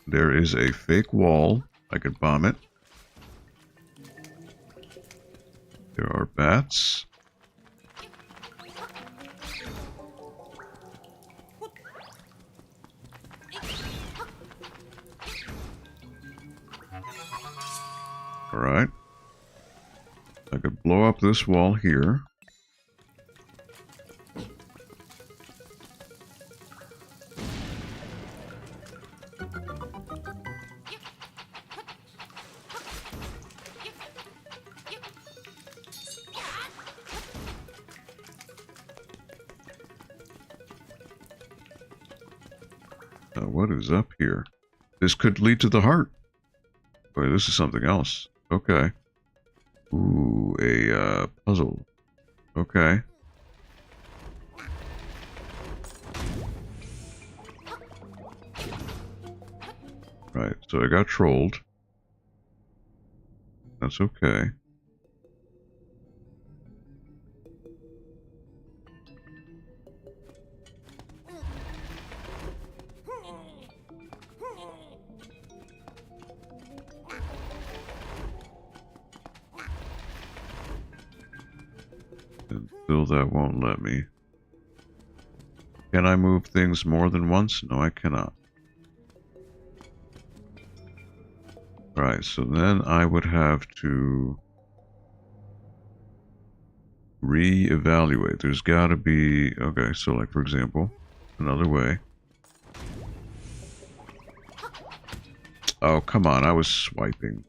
There is a fake wall. I could bomb it. There are bats. Alright. I could blow up this wall here. What is up here? This could lead to the heart. Wait, this is something else. Okay. Ooh, a puzzle. Okay. Right, so I got trolled. That's okay. And still that won't let me. Can I move things more than once? No, I cannot. Right, so then I would have to Reevaluate. There's got to be... Okay, so like, for example, another way. Oh, come on. I was swiping.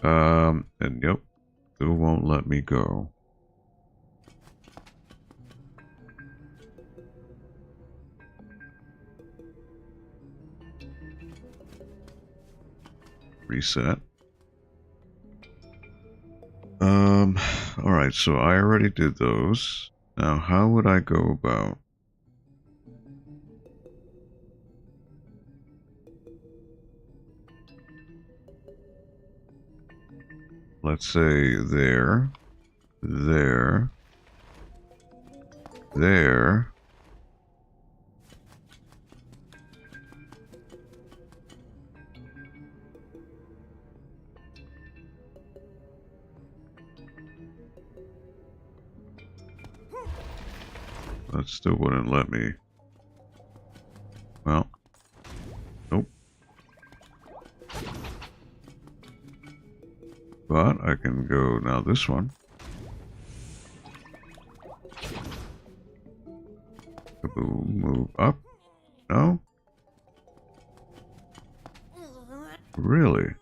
And yep. Still won't let me go. Reset. Alright, so I already did those. Now, how would I go about... Let's say there, there, there. That still wouldn't let me. Well, nope. But I can go now this one. Kaboom, move up. No? Really?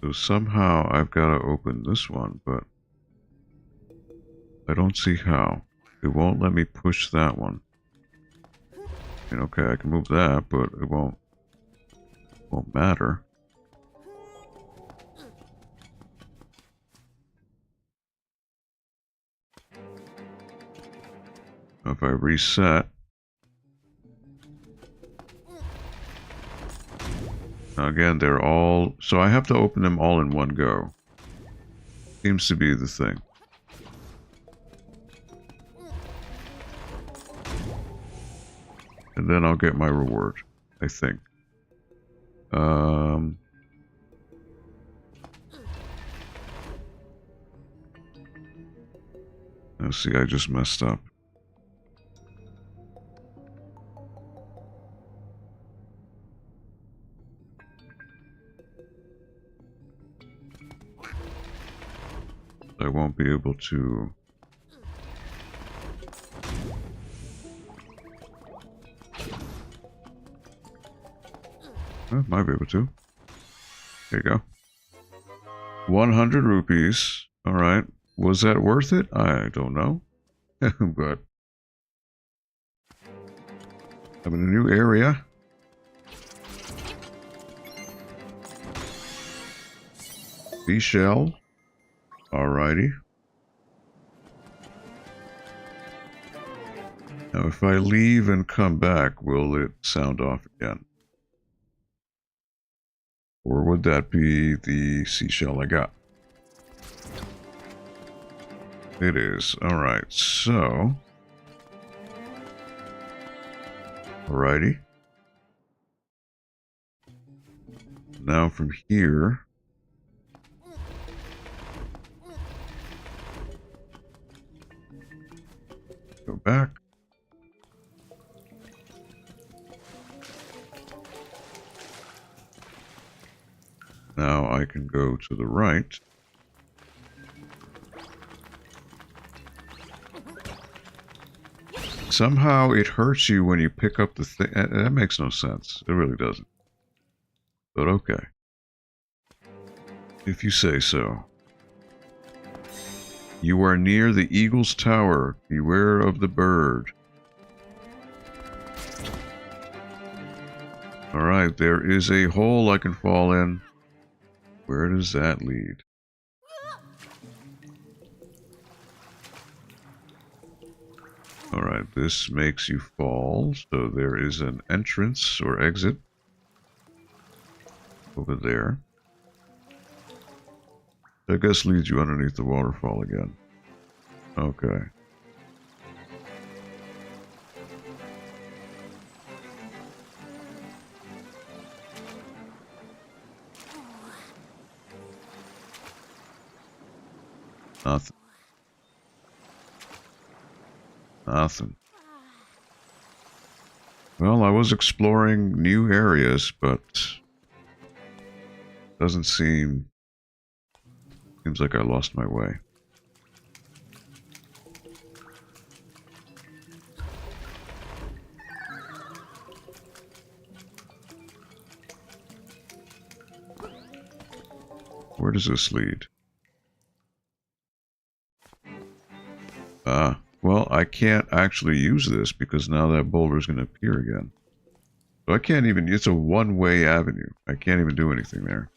So somehow I've got to open this one, but I don't see how. It won't let me push that one. I mean, okay, I can move that, but it won't matter. If I reset... Now again, they're all... So I have to open them all in one go. Seems to be the thing. And then I'll get my reward, I think. Let's see, I just messed up. I won't be able to... I might be able to. There you go. 100 rupees. Alright. Was that worth it? I don't know. But... I'm in a new area. Seashell. Alrighty. Now if I leave and come back, will it sound off again? Or would that be the seashell I got? It is. Alright, so... Alrighty. Now from here... Go back. Now I can go to the right. Somehow it hurts you when you pick up the thing. That makes no sense. It really doesn't. But okay. If you say so. You are near the Eagle's Tower. Beware of the bird. Alright, there is a hole I can fall in. Where does that lead? Alright, this makes you fall, so there is an entrance or exit over there. I guess leads you underneath the waterfall again. Okay. Nothing. Nothing. Well, I was exploring new areas, but doesn't seem... Seems like I lost my way. Where does this lead? Well, I can't actually use this because now that boulder is going to appear again. So I can't even... It's a one-way avenue. I can't even do anything there.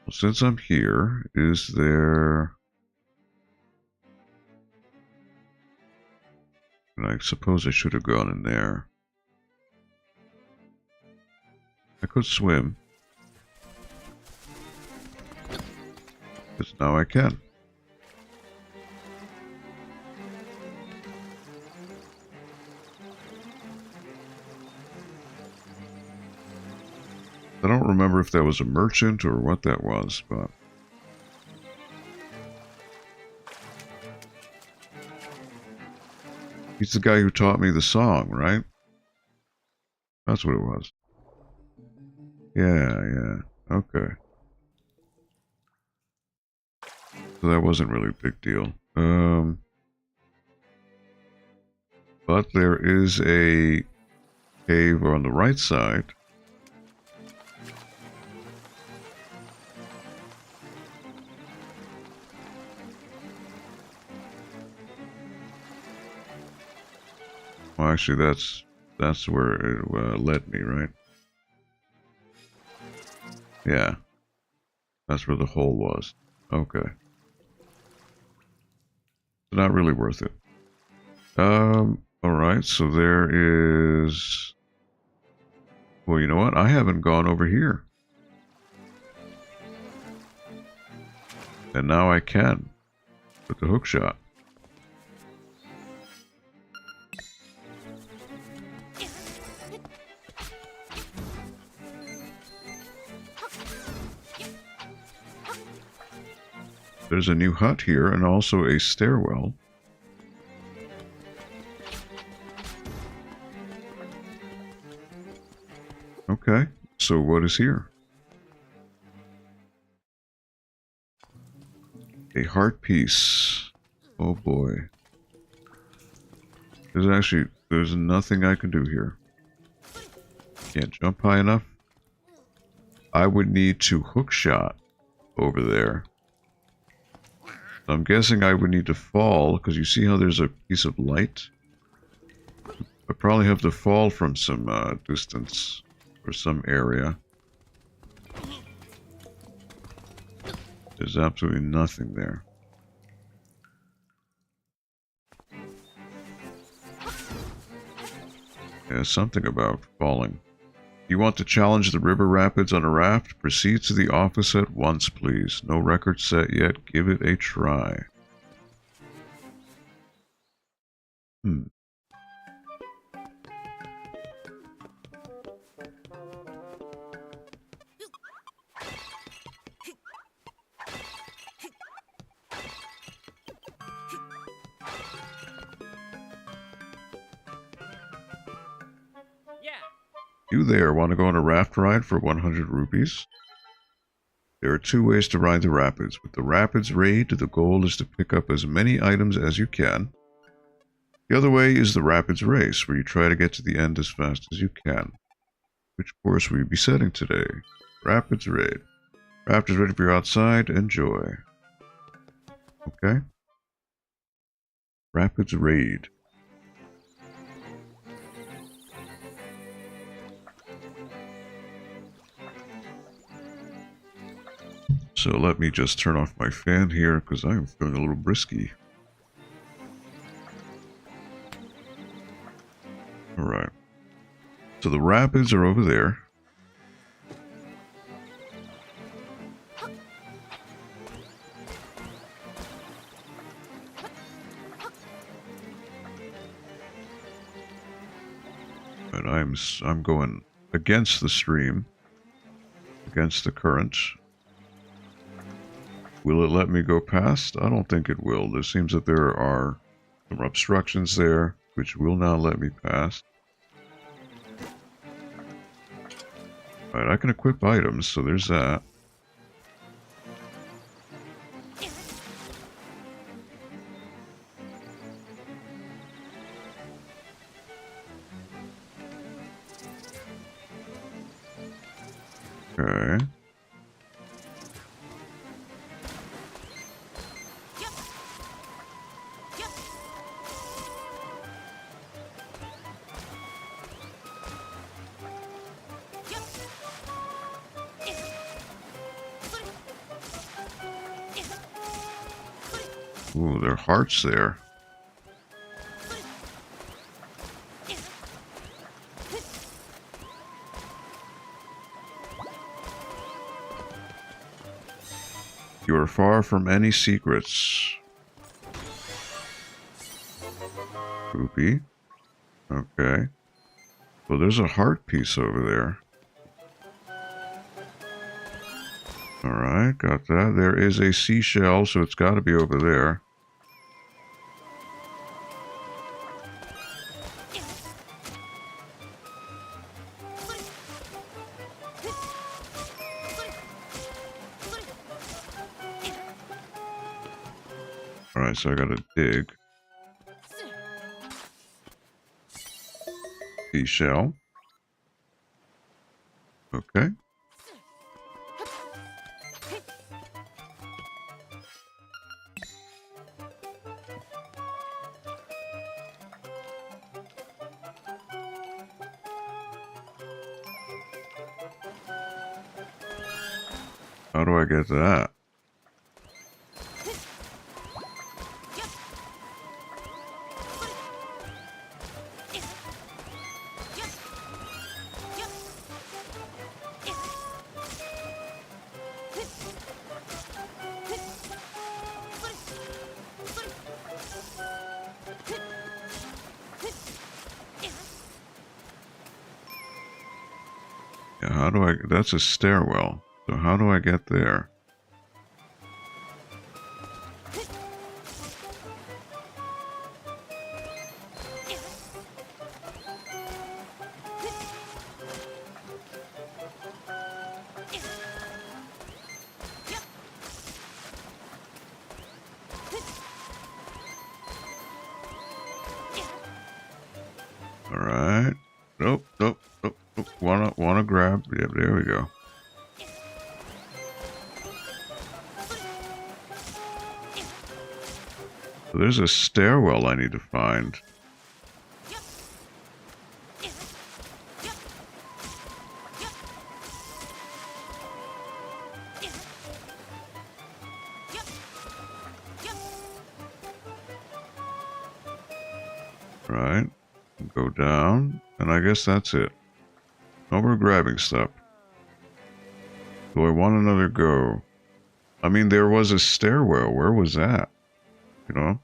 Well, since I'm here, is there... And I suppose I should have gone in there. I could swim. Because now I can. I don't remember if that was a merchant or what that was, but... He's the guy who taught me the song, right? That's what it was. Yeah, okay. So that wasn't really a big deal. But there is a cave on the right side. Well, actually, that's where it led me, right? Yeah. That's where the hole was. Okay. Not really worth it. Alright, so there is... Well, you know what? I haven't gone over here. And now I can. With the hookshot. There's a new hut here and also a stairwell. Okay, so what is here? A heart piece. Oh boy. There's nothing I can do here. Can't jump high enough. I would need to hookshot over there. I'm guessing I would need to fall, because you see how there's a piece of light? I probably have to fall from some distance, or some area. There's absolutely nothing there. Yeah, something about falling. You want to challenge the river rapids on a raft? Proceed to the office at once, please. No record set yet. Give it a try. You there, want to go on a raft ride for 100 rupees? There are two ways to ride the rapids. With the rapids raid, the goal is to pick up as many items as you can. The other way is the rapids race, where you try to get to the end as fast as you can. Which course will you be setting today? Rapids raid. Raft is ready for you outside. Enjoy. Okay. Rapids raid. So let me just turn off my fan here, because I am feeling a little brisky. Alright. So the rapids are over there. And I'm going against the stream, against the current. Will it let me go past? I don't think it will. There seems that there are some obstructions there, which will not let me pass. Alright, I can equip items, so there's that. Okay. Ooh, there are hearts there. You are far from any secrets. Poopy. Okay. Well, there's a heart piece over there. Alright, got that. There is a seashell, so it's got to be over there. Alright, so I gotta dig. Seashell. Okay. How do I get that? Yeah, how do I... That's a stairwell. So how do I get there? Alright. Nope, nope, nope, nope. Wanna grab. Yep, there we go. So there's a stairwell I need to find. Right. Go down. And I guess that's it. No more grabbing stuff. Do I want another go? I mean, there was a stairwell. Where was that? You know?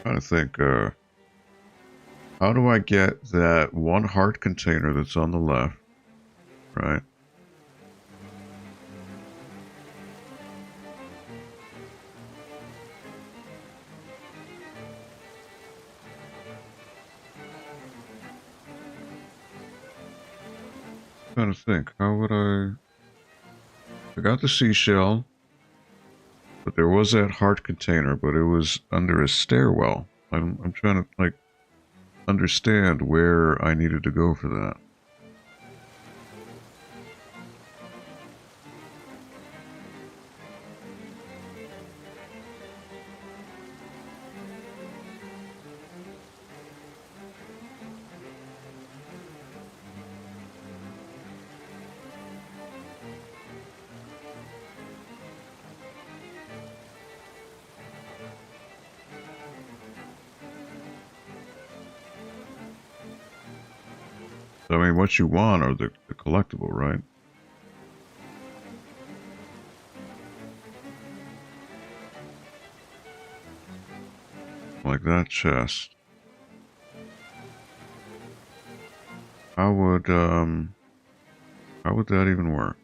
Trying to think, how do I get that one heart container that's on the left, right? Trying to think, how would I got the seashell, but there was that heart container, but it was under a stairwell. I'm trying to, like, understand where I needed to go for that. So, I mean, what you want are the collectible, right? Like that chest. How would that even work?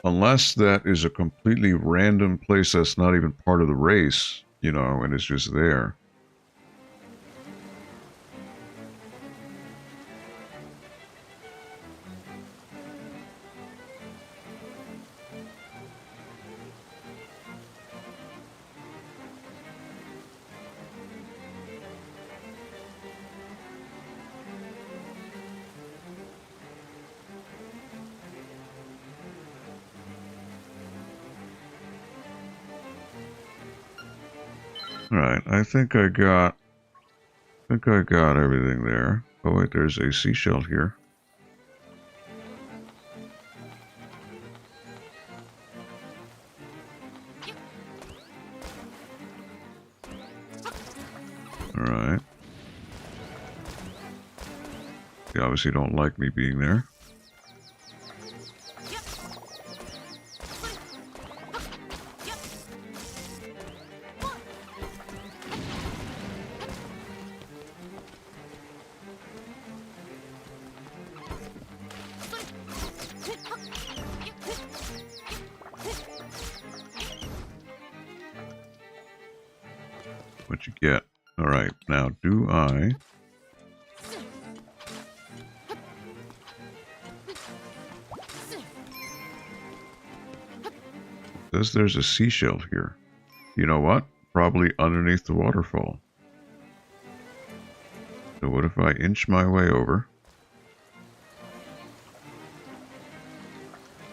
Unless that is a completely random place that's not even part of the race, you know, and it's just there. Alright, I think I got everything there. Oh wait, there's a seashell here. Alright. They obviously don't like me being there. What you get? Alright, now do I... Says there's a seashell here. You know what? Probably underneath the waterfall. So what if I inch my way over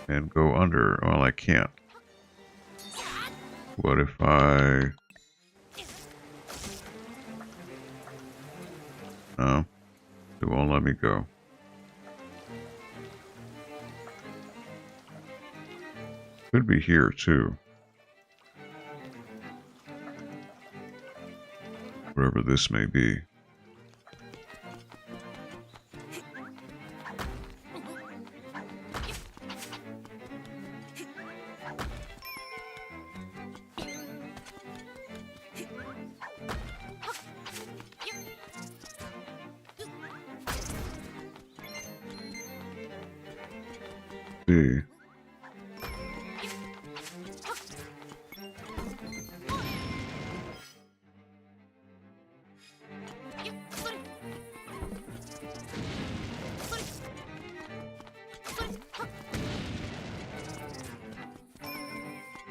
and go under? Well, I can't. What if I... No, it won't let me go. Could be here too. Wherever this may be. See.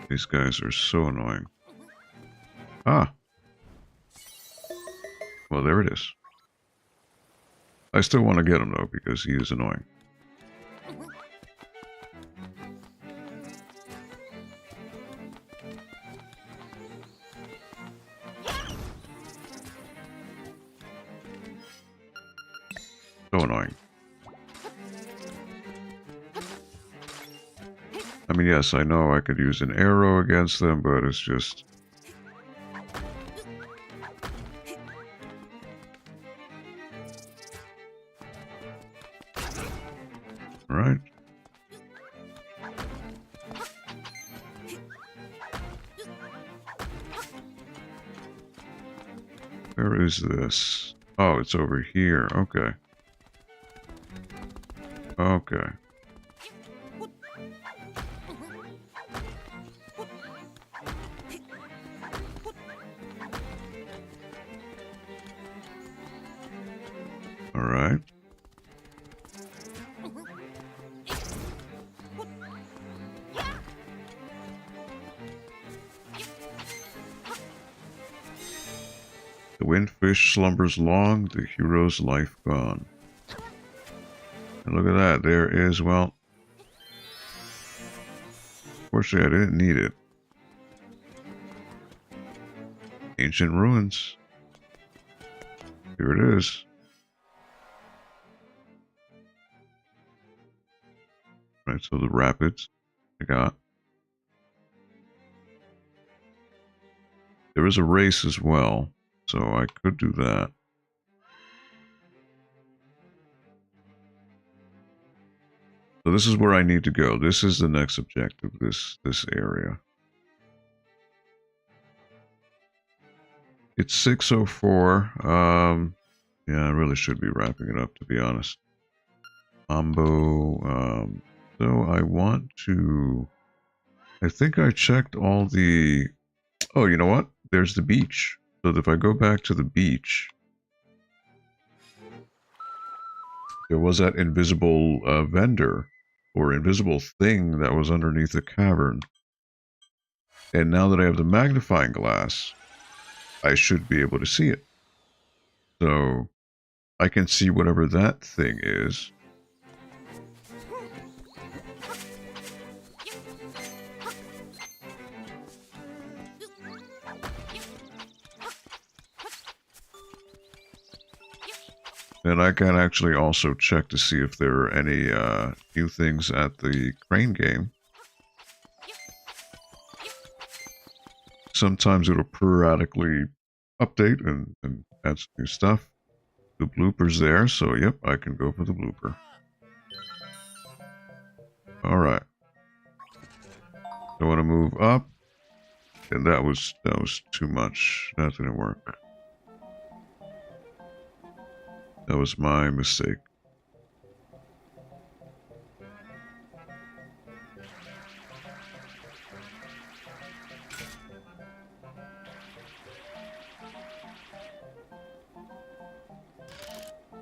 These guys are so annoying. Ah. Well, there it is. I still want to get him, though, because he is annoying. So annoying. I mean, yes, I know I could use an arrow against them, but it's just... Alright. Where is this? Oh, it's over here. Okay. Okay. Alright. The windfish slumbers long, the hero's life gone. And look at that, there is, well... Fortunately, I didn't need it. Ancient ruins. Here it is. Right, so the rapids I got. There is a race as well, so I could do that. So this is where I need to go. This is the next objective, this area. It's 6:04. Yeah, I really should be wrapping it up, to be honest. Ambo. So I want to... I think I checked all the... Oh, you know what? There's the beach. So if I go back to the beach... There was that invisible vendor, or invisible thing that was underneath the cavern. And now that I have the magnifying glass, I should be able to see it. So I can see whatever that thing is. And I can actually also check to see if there are any new things at the crane game. Sometimes it'll periodically update and add some new stuff. The blooper's there, so yep, I can go for the blooper. Alright. I want to move up. And that was too much. That didn't work. That was my mistake.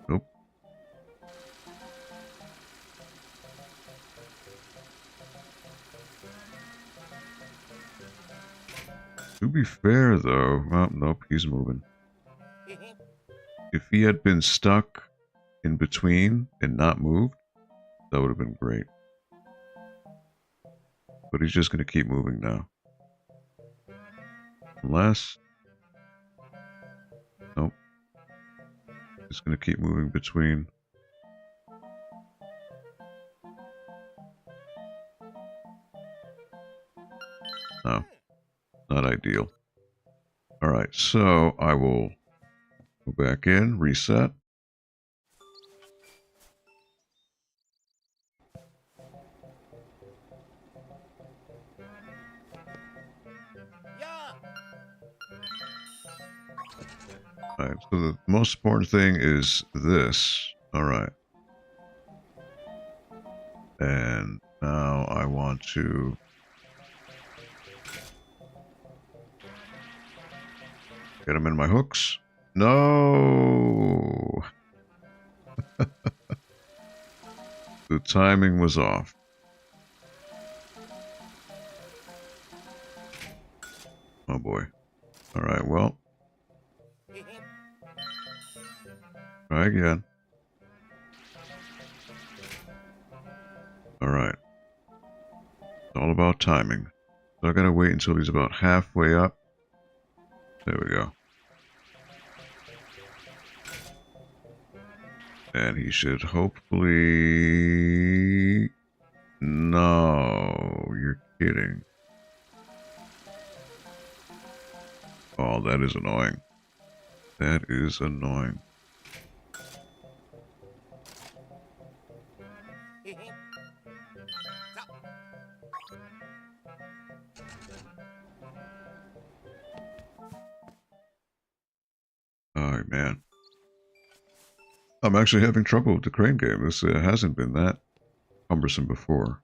Nope. To be fair, though, well, nope, he's moving. If he had been stuck in between and not moved, that would have been great. But he's just going to keep moving now. Unless... Nope. He's going to keep moving between. No. Not ideal. Alright, so I will go back in, reset. Alright, so the most important thing is this. Alright. And now I want to... Get him in my hooks. No! The timing was off. Oh boy. Alright, well. Try again. Alright. It's all about timing. So I gotta wait until he's about halfway up. There we go. And he should hopefully... No, you're kidding. Oh, that is annoying. That is annoying. Oh, man. I'm actually having trouble with the crane game. This hasn't been that cumbersome before.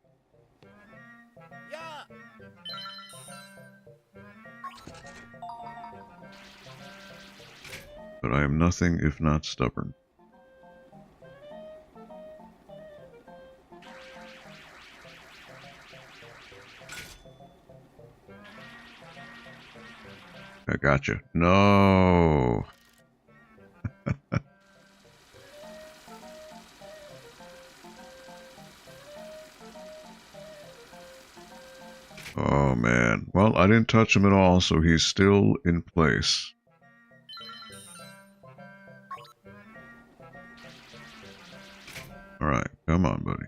But I am nothing if not stubborn. I gotcha. No. Oh, man. Well, I didn't touch him at all, so he's still in place. Alright, come on, buddy.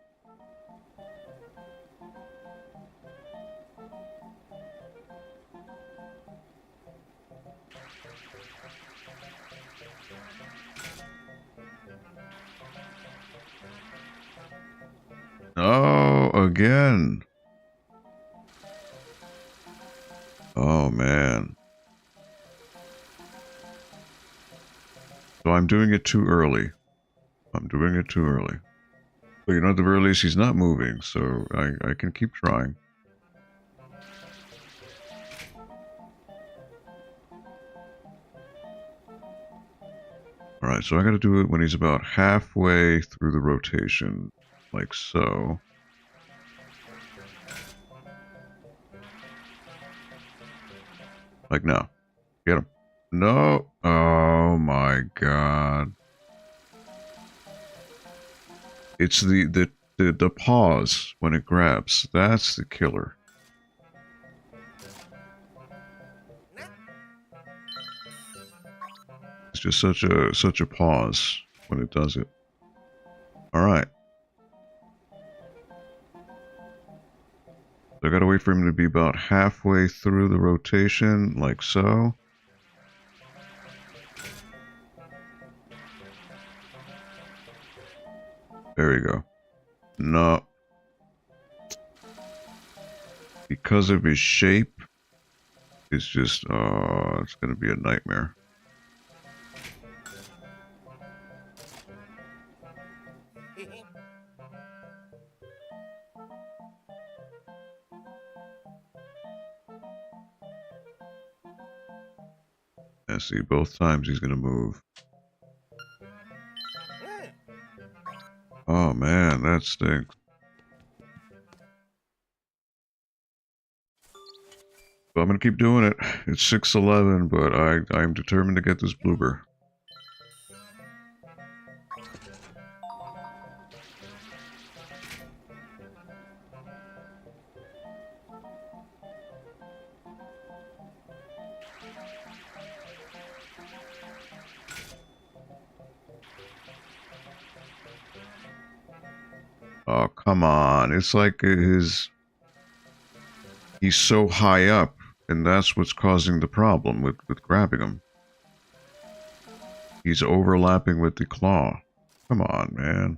Oh, again. Oh, man. So I'm doing it too early. I'm doing it too early. But you know, at the very least, he's not moving, so I can keep trying. Alright, so I gotta do it when he's about halfway through the rotation, like so. Like now. Get him. No! Oh my god. It's the pause when it grabs. That's the killer. It's just such a pause when it does it. Alright. So I gotta wait for him to be about halfway through the rotation, like so. There you go. No. Because of his shape, it's just, oh, it's gonna be a nightmare. I see, both times he's gonna move. Oh man, that stinks. So I'm gonna keep doing it. It's 6:11, but I'm determined to get this bloober. Oh, come on. It's like he's so high up, and that's what's causing the problem with grabbing him. He's overlapping with the claw. Come on, man.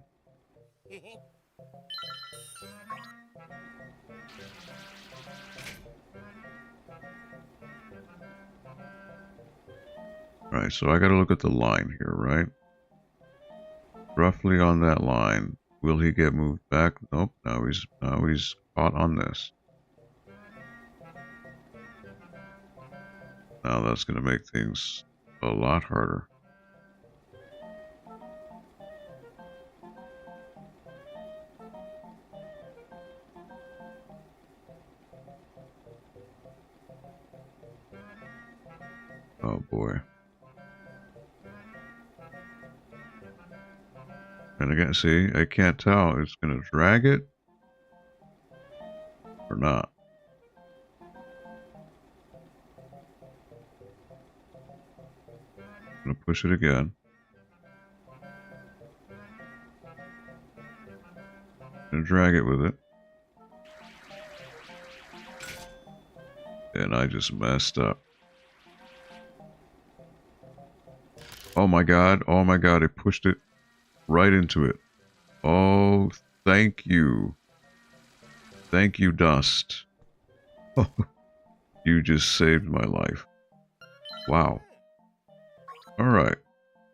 Alright, so I gotta look at the line here, right? Roughly on that line. Will he get moved back? Nope, now he's caught on this. Now that's gonna make things a lot harder. Oh boy. And again, see, I can't tell. It's gonna drag it or not. I'm gonna push it again. Gonna drag it with it. And I just messed up. Oh my god, it pushed it right into it. Oh, thank you. Thank you, Dust. Oh, you just saved my life. Wow. Alright.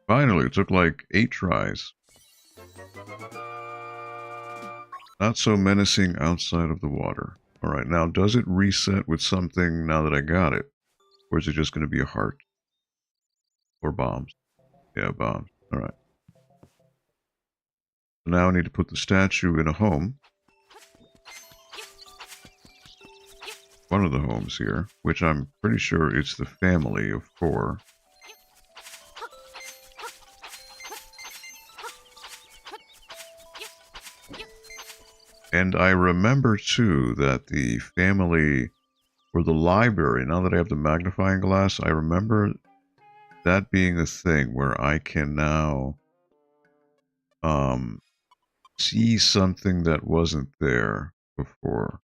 Finally, it took like 8 tries. Not so menacing outside of the water. Alright, now does it reset with something now that I got it? Or is it just going to be a heart? Or bombs? Yeah, bombs. Alright. So now I need to put the statue in a home. One of the homes here, which I'm pretty sure it's the family of 4. And I remember, too, that the family, or the library, now that I have the magnifying glass, I remember that being a thing where I can now see something that wasn't there before.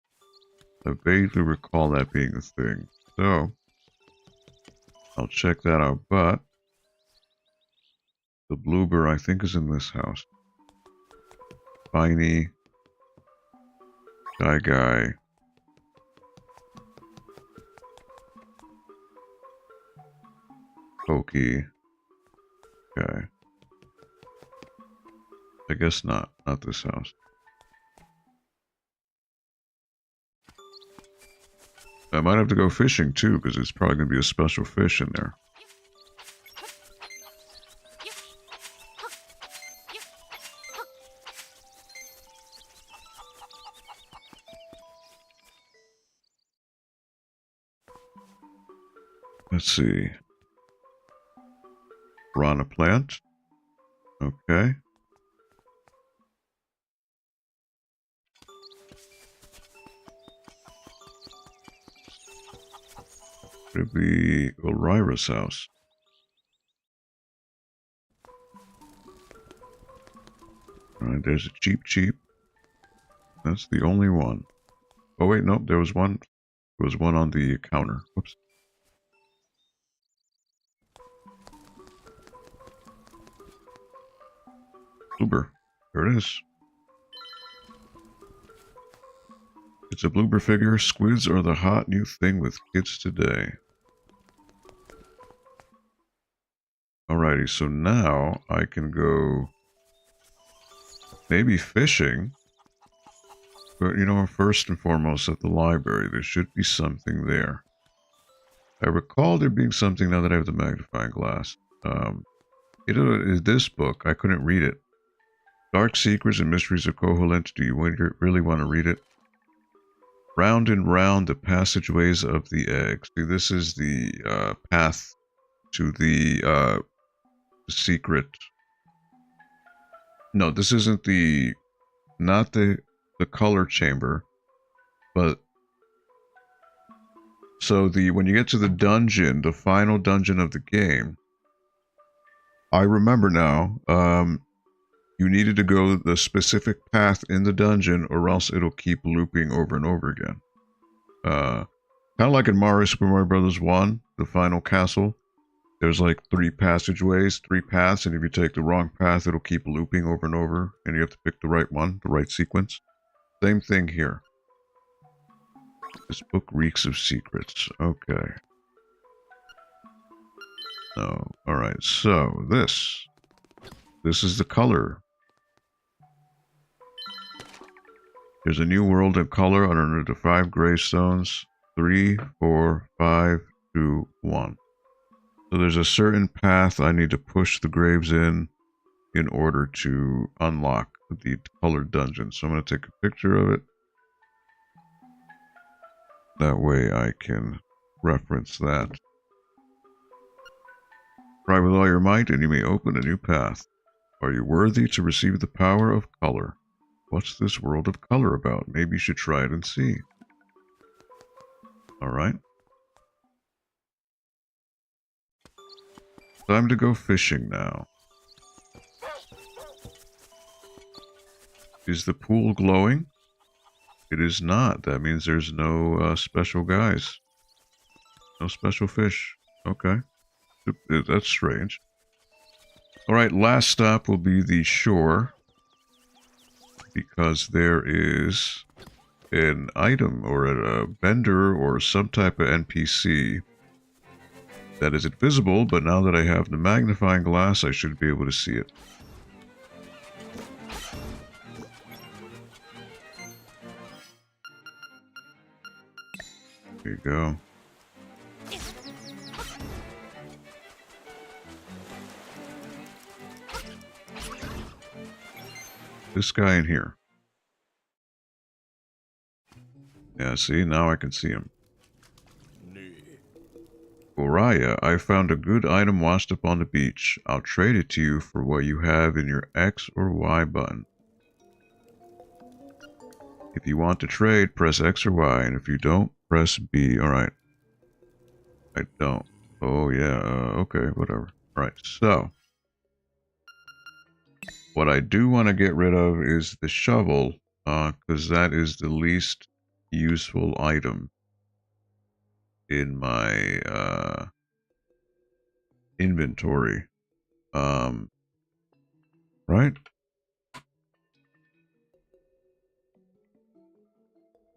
I vaguely recall that being a thing. So, I'll check that out, but the bloober, I think, is in this house. Spiny. Guy. Pokey. Okay. I guess not. Not this house. I might have to go fishing too, because it's probably going to be a special fish in there. Let's see. Piranha plant. Okay. Could be Elvira's house. Alright, there's a cheap. That's the only one. Oh wait, nope, there was one. There was one on the counter. Whoops. Bloober. There it is. It's a bloober figure. Squids are the hot new thing with kids today. Alrighty, so now I can go maybe fishing. But, you know, first and foremost at the library, there should be something there. I recall there being something now that I have the magnifying glass. This book, I couldn't read it. Dark Secrets and Mysteries of Koholint. Do you really want to read it? Round and round the passageways of the egg. See, this is the path to the secret. No, this isn't not the color chamber, but so when you get to the dungeon, the final dungeon of the game, I remember now, you needed to go the specific path in the dungeon or else it'll keep looping over and over again. Kind of like in Super Mario Bros. 1, the final castle. There's like 3 passageways, 3 paths, and if you take the wrong path, it'll keep looping over and over, and you have to pick the right one, the right sequence. Same thing here. This book reeks of secrets. Okay. No. Alright, so this is the color. There's a new world of color under the 5 gravestones. 3, 4, 5, 2, 1. So there's a certain path I need to push the graves in order to unlock the colored dungeon. So I'm going to take a picture of it. That way I can reference that. Try with all your might and you may open a new path. Are you worthy to receive the power of color? What's this world of color about? Maybe you should try it and see. Alright. Time to go fishing now. Is the pool glowing? It is not. That means there's no special guys. No special fish. Okay. That's strange. Alright, last stop will be the shore. Because there is an item or a vendor or some type of NPC that is invisible, but now that I have the magnifying glass, I should be able to see it. There you go. This guy in here. Yeah, see, now I can see him. Uriah, I found a good item washed up on the beach. I'll trade it to you for what you have in your X or Y button. If you want to trade, press X or Y, and if you don't, press B. Alright. I don't. Oh, yeah, okay, whatever. Alright, so. What I do want to get rid of is the shovel, because that is the least useful item in my inventory. Right?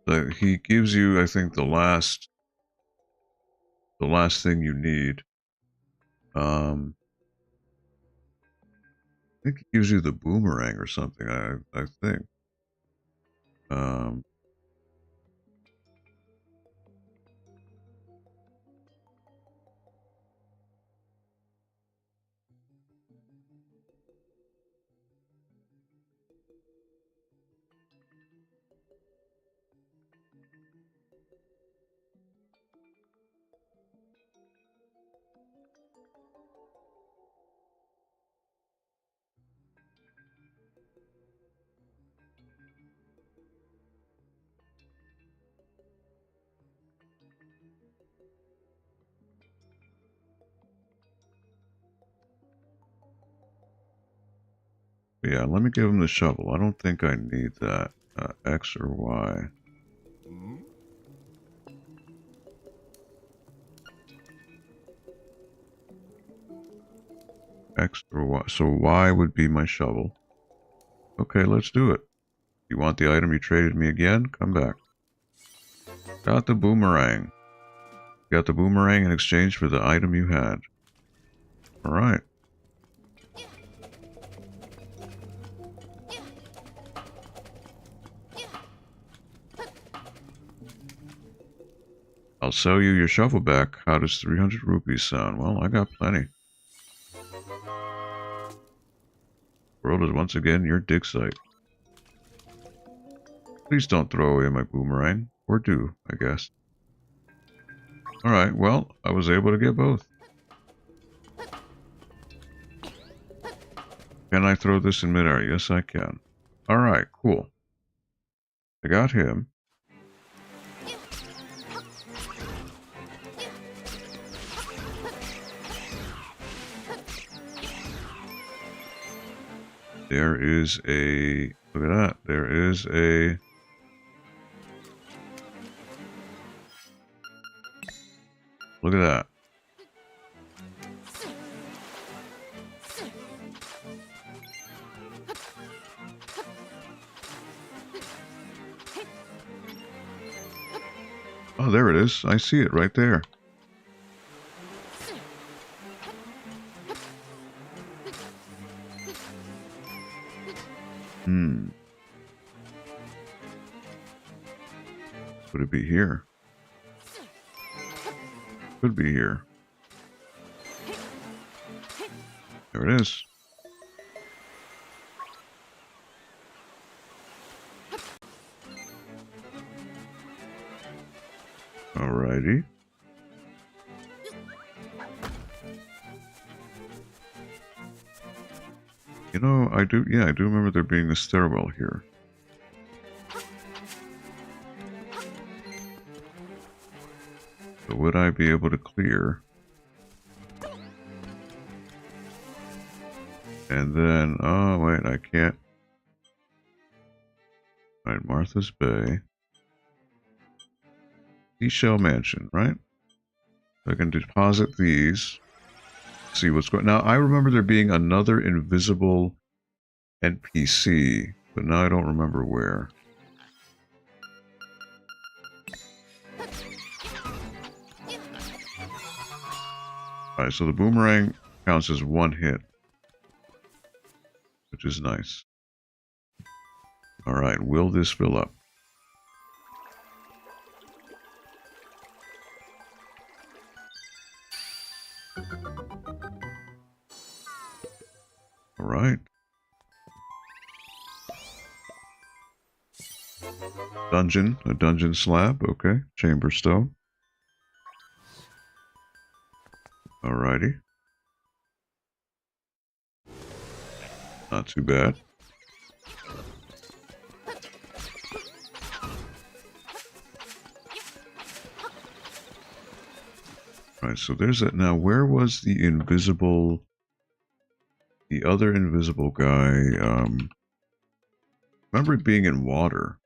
So he gives you, I think, the last thing you need. I think he gives you the boomerang or something, I think. Yeah, let me give him the shovel. I don't think I need that. X or Y. X or Y. So Y would be my shovel. Okay, let's do it. You want the item you traded me again? Come back. Got the boomerang. Got the boomerang in exchange for the item you had. Alright. I'll sell you your shovel back. How does 300 rupees sound? Well, I got plenty. World is once again your dig site. Please don't throw away my boomerang. Or do, I guess. Alright, well, I was able to get both. Can I throw this in midair? Yes, I can. Alright, cool. I got him. There is a... Look at that. There is a... Look at that. Oh, there it is. I see it right there. Would it be here? Could be here. There it is. Alrighty. You know, I do remember there being a stairwell here. So would I be able to clear? And then, oh wait, I can't. Alright, Martha's Bay. Seashell Mansion, right? I can deposit these. See what's going. Now I remember there being another invisible NPC, but now I don't remember where. Alright, so the boomerang counts as one hit, which is nice. Alright, will this fill up? Alright. Dungeon, a dungeon slab, okay. Chamber stone. Alrighty. Not too bad. Alright, so there's that. Now, where was the invisible... The other invisible guy? Remember it being in water.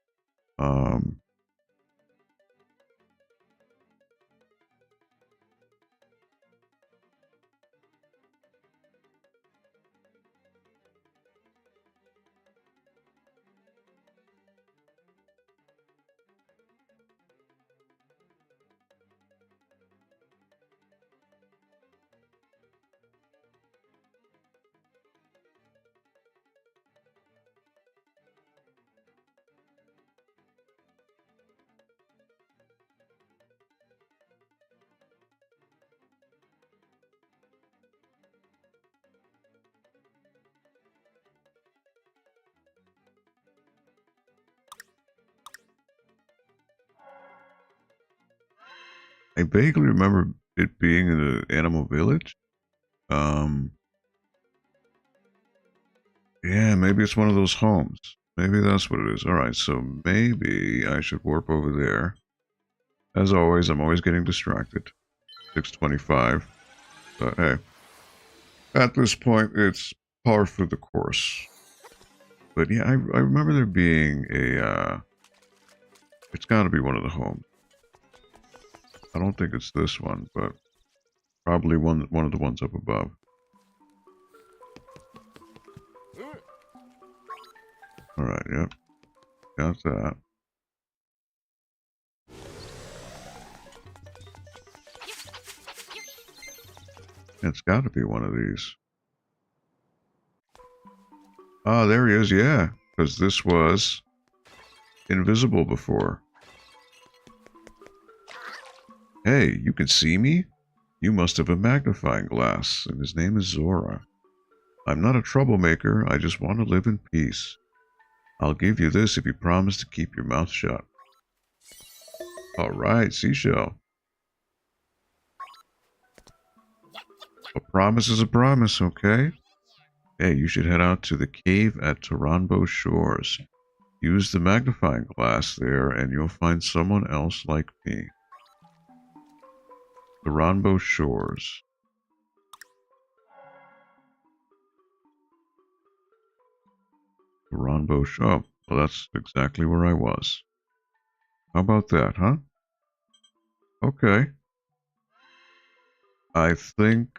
I vaguely remember it being in the animal village. Yeah, maybe it's one of those homes. Maybe that's what it is. Alright, so maybe I should warp over there. As always, I'm always getting distracted. 625. But hey, at this point, it's par for the course. But yeah, I remember there being a... it's got to be one of the homes. I don't think it's this one, but probably one of the ones up above. Alright, yep. Got that. It's got to be one of these. Ah, there he is, yeah. Because this was invisible before. Hey, you can see me? You must have a magnifying glass, and his name is Zora. I'm not a troublemaker, I just want to live in peace. I'll give you this if you promise to keep your mouth shut. Alright, seashell. A promise is a promise, okay? Hey, you should head out to the cave at Taranbo Shores. Use the magnifying glass there, and you'll find someone else like me. Taranbo Shores. Taranbo Shores. Oh, well, that's exactly where I was. How about that, huh? Okay. I think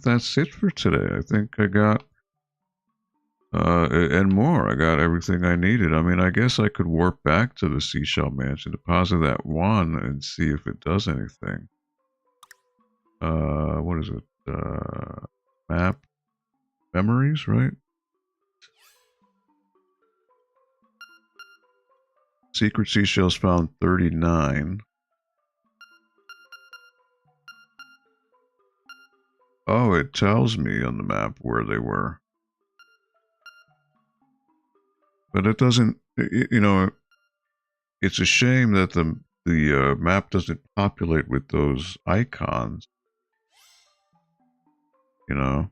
that's it for today. I think I got, and more. I got everything I needed. I mean, I guess I could warp back to the Seashell Mansion, deposit that one, and see if it does anything. What is it? Map? Memories, right? Secret seashells found 39. Oh, it tells me on the map where they were. But it doesn't, you know, it's a shame that the map doesn't populate with those icons. You know?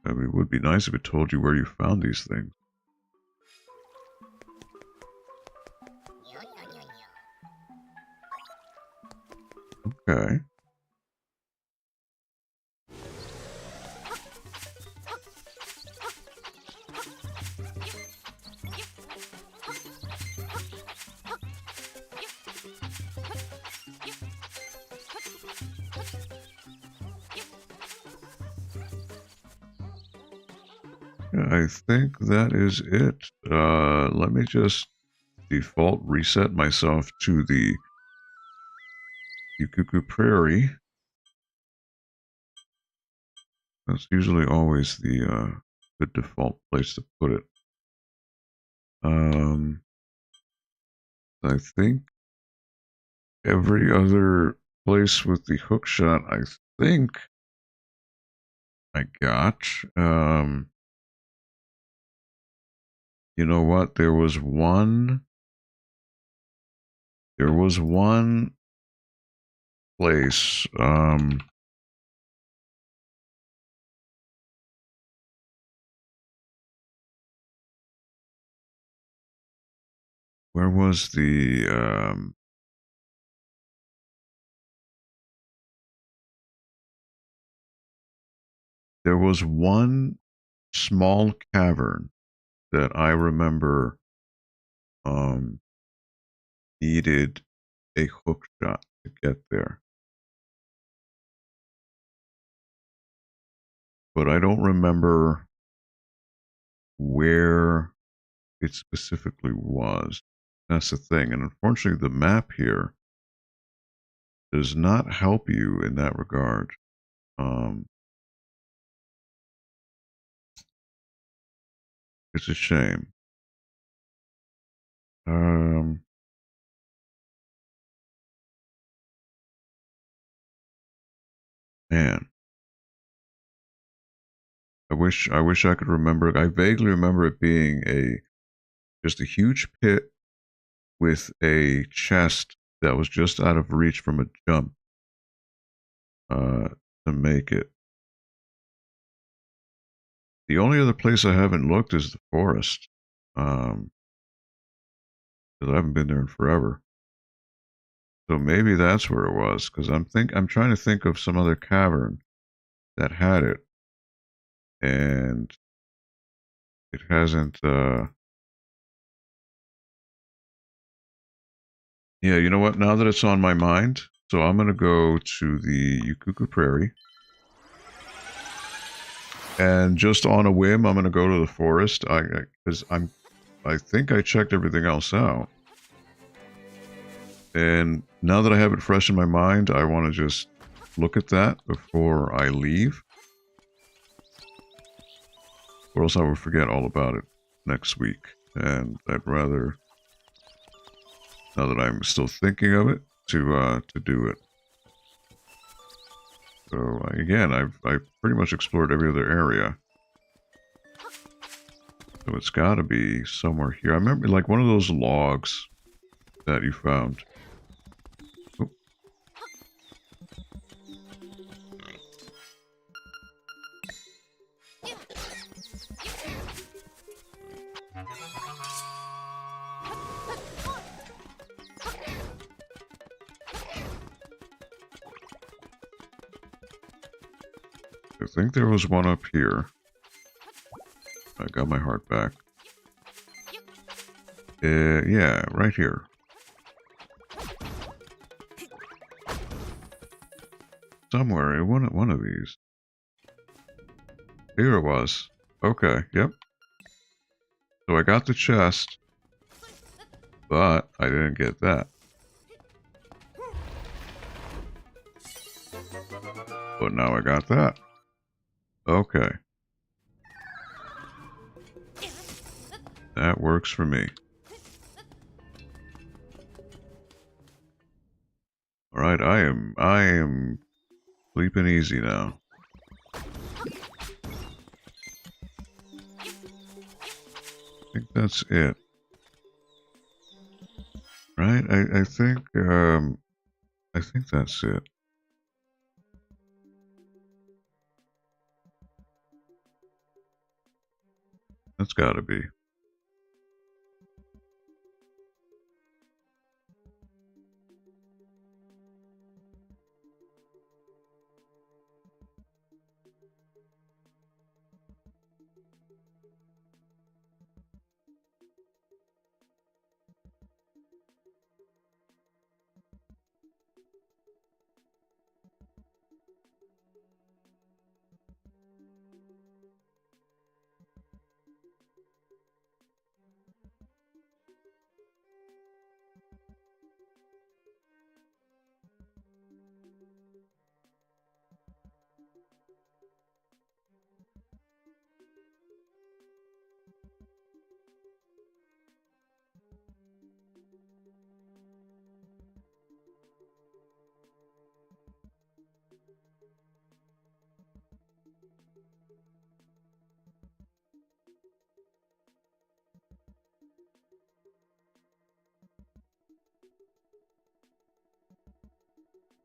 I mean, it would be nice if it told you where you found these things. Okay. I think that is it. Let me just default reset myself to the Ukuku Prairie. That's usually always the default place to put it. I think every other place with the hookshot, I think I got. You know what? There was one place. Where was the there was one small cavern that I remember needed a hook shot to get there. But I don't remember where it specifically was. That's the thing. And unfortunately, the map here does not help you in that regard. It's a shame. Man, I wish I could remember it. I vaguely remember it being just a huge pit with a chest that was just out of reach from a jump to make it. The only other place I haven't looked is the forest. Because I haven't been there in forever. So maybe that's where it was. Because I'm trying to think of some other cavern that had it, and it hasn't. Yeah, you know what? Now that it's on my mind, so I'm gonna go to the Ukuku Prairie, and just on a whim, I'm gonna go to the forest. I think I checked everything else out. And now that I have it fresh in my mind, I want to just look at that before I leave. Or else I will forget all about it next week. And I'd rather, now that I'm still thinking of it, to do it. So again, I've pretty much explored every other area. So it's got to be somewhere here. I remember like one of those logs that you found. Oh. I think there was one up here. I got my heart back. Yeah, right here. Somewhere in one of these. Here it was. Okay, yep. So I got the chest, but I didn't get that. But now I got that. Okay. That works for me. Alright, I am sleeping easy now. I think that's it. Right? I think that's it. That's gotta be.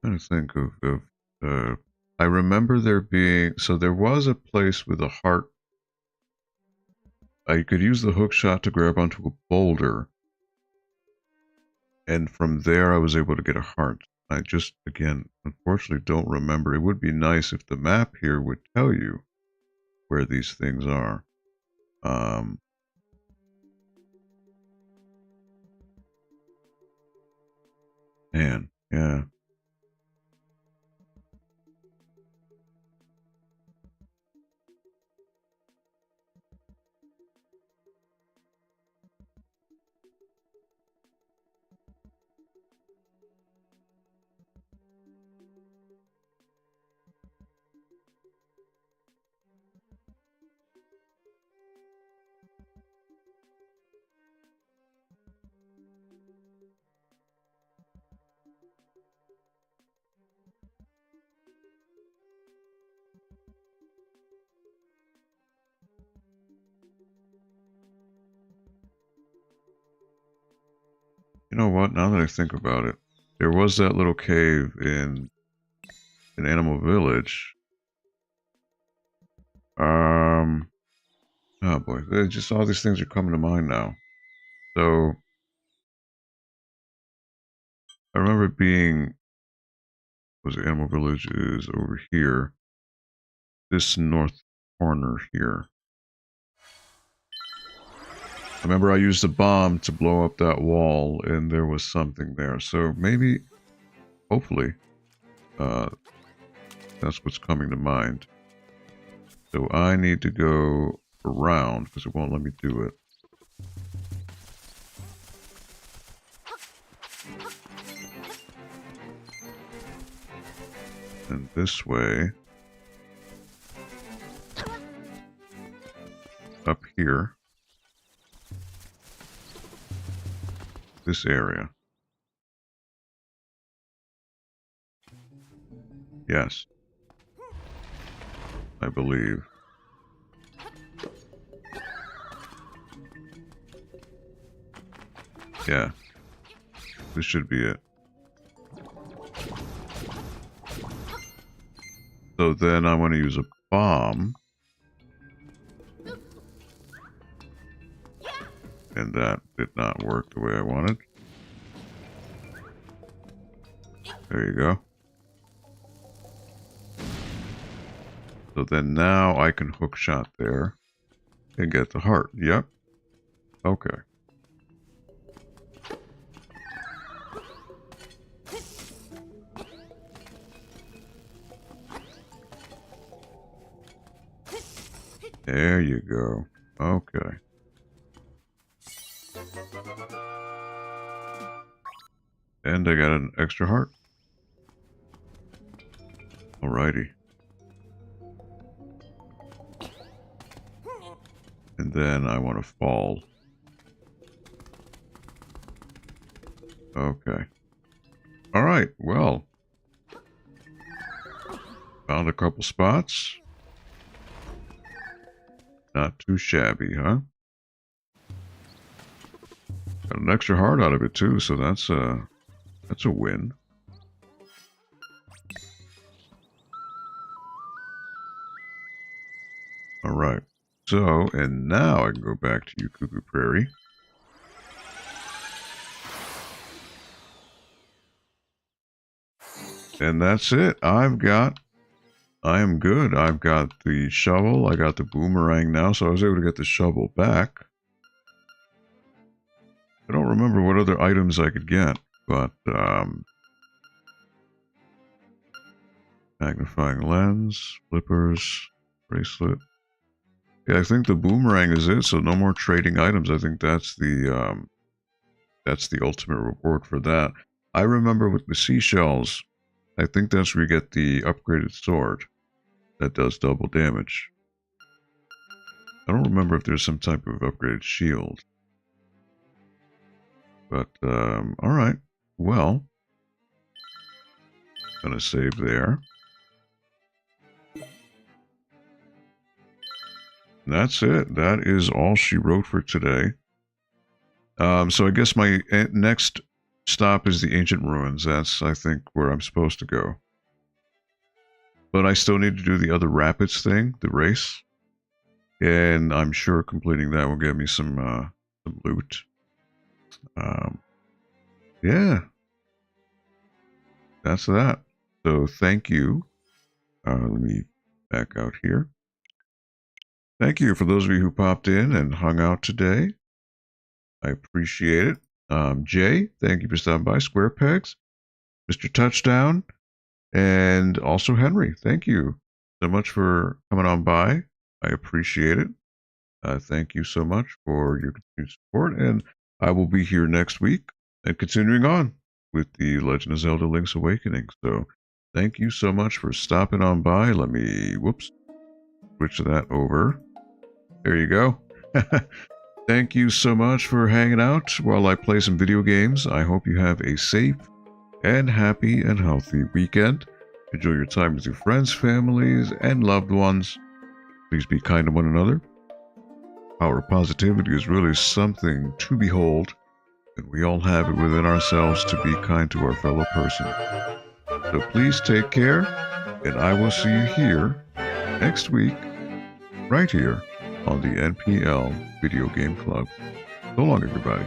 I'm trying to think of I remember there being, so there was a place with a heart. I could use the hookshot to grab onto a boulder, and from there I was able to get a heart. I just, again, unfortunately don't remember. It would be nice if the map here would tell you where these things are. Man, yeah. You know what? Now that I think about it, there was that little cave in Animal Village. Oh boy, just all these things are coming to mind now. So I remember it being, was it Animal Village is over here, this north corner here. I remember I used a bomb to blow up that wall, and there was something there. So maybe, hopefully, that's what's coming to mind. So I need to go around because it won't let me do it. And this way, up here, this area. Yes. I believe. Yeah. This should be it. So then I want to use a bomb. And that did not work the way I wanted. There you go. So then now I can hookshot there and get the heart. Yep. Okay. There you go. Okay. And I got an extra heart. Alrighty. And then I want to fall. Okay. Alright, well. Found a couple spots. Not too shabby, huh? Got an extra heart out of it too, so that's a win. Alright. So, and now I can go back to you, Cuckoo Prairie. And that's it. I am good. I've got the shovel. I got the boomerang now, so I was able to get the shovel back. I don't remember what other items I could get, but magnifying lens, flippers, bracelet. Yeah, I think the boomerang is it, so no more trading items. I think that's the ultimate reward for that. I remember with the seashells, I think that's where you get the upgraded sword that does double damage. I don't remember if there's some type of upgraded shield. But, alright. Well, gonna save there. And that's it. That is all she wrote for today. So I guess my next stop is the ancient ruins. That's, I think, where I'm supposed to go. But I still need to do the other rapids thing, the race. And I'm sure completing that will get me some loot. Yeah. That's that. So thank you. Let me back out here. Thank you for those of you who popped in and hung out today. I appreciate it. Jay, thank you for stopping by. Square Pegs, Mr. Touchdown, and also Henry. Thank you so much for coming on by. I appreciate it. Thank you so much for your continued support, and I will be here next week and continuing on with the Legend of Zelda Link's Awakening. So thank you so much for stopping on by. Let me, switch that over. There you go. Thank you so much for hanging out while I play some video games. I hope you have a safe and happy and healthy weekend. Enjoy your time with your friends, families, and loved ones. Please be kind to one another. Power of positivity is really something to behold, and we all have it within ourselves to be kind to our fellow person. So please take care, and I will see you here next week, right here on the NPL Video Game Club. So long, everybody.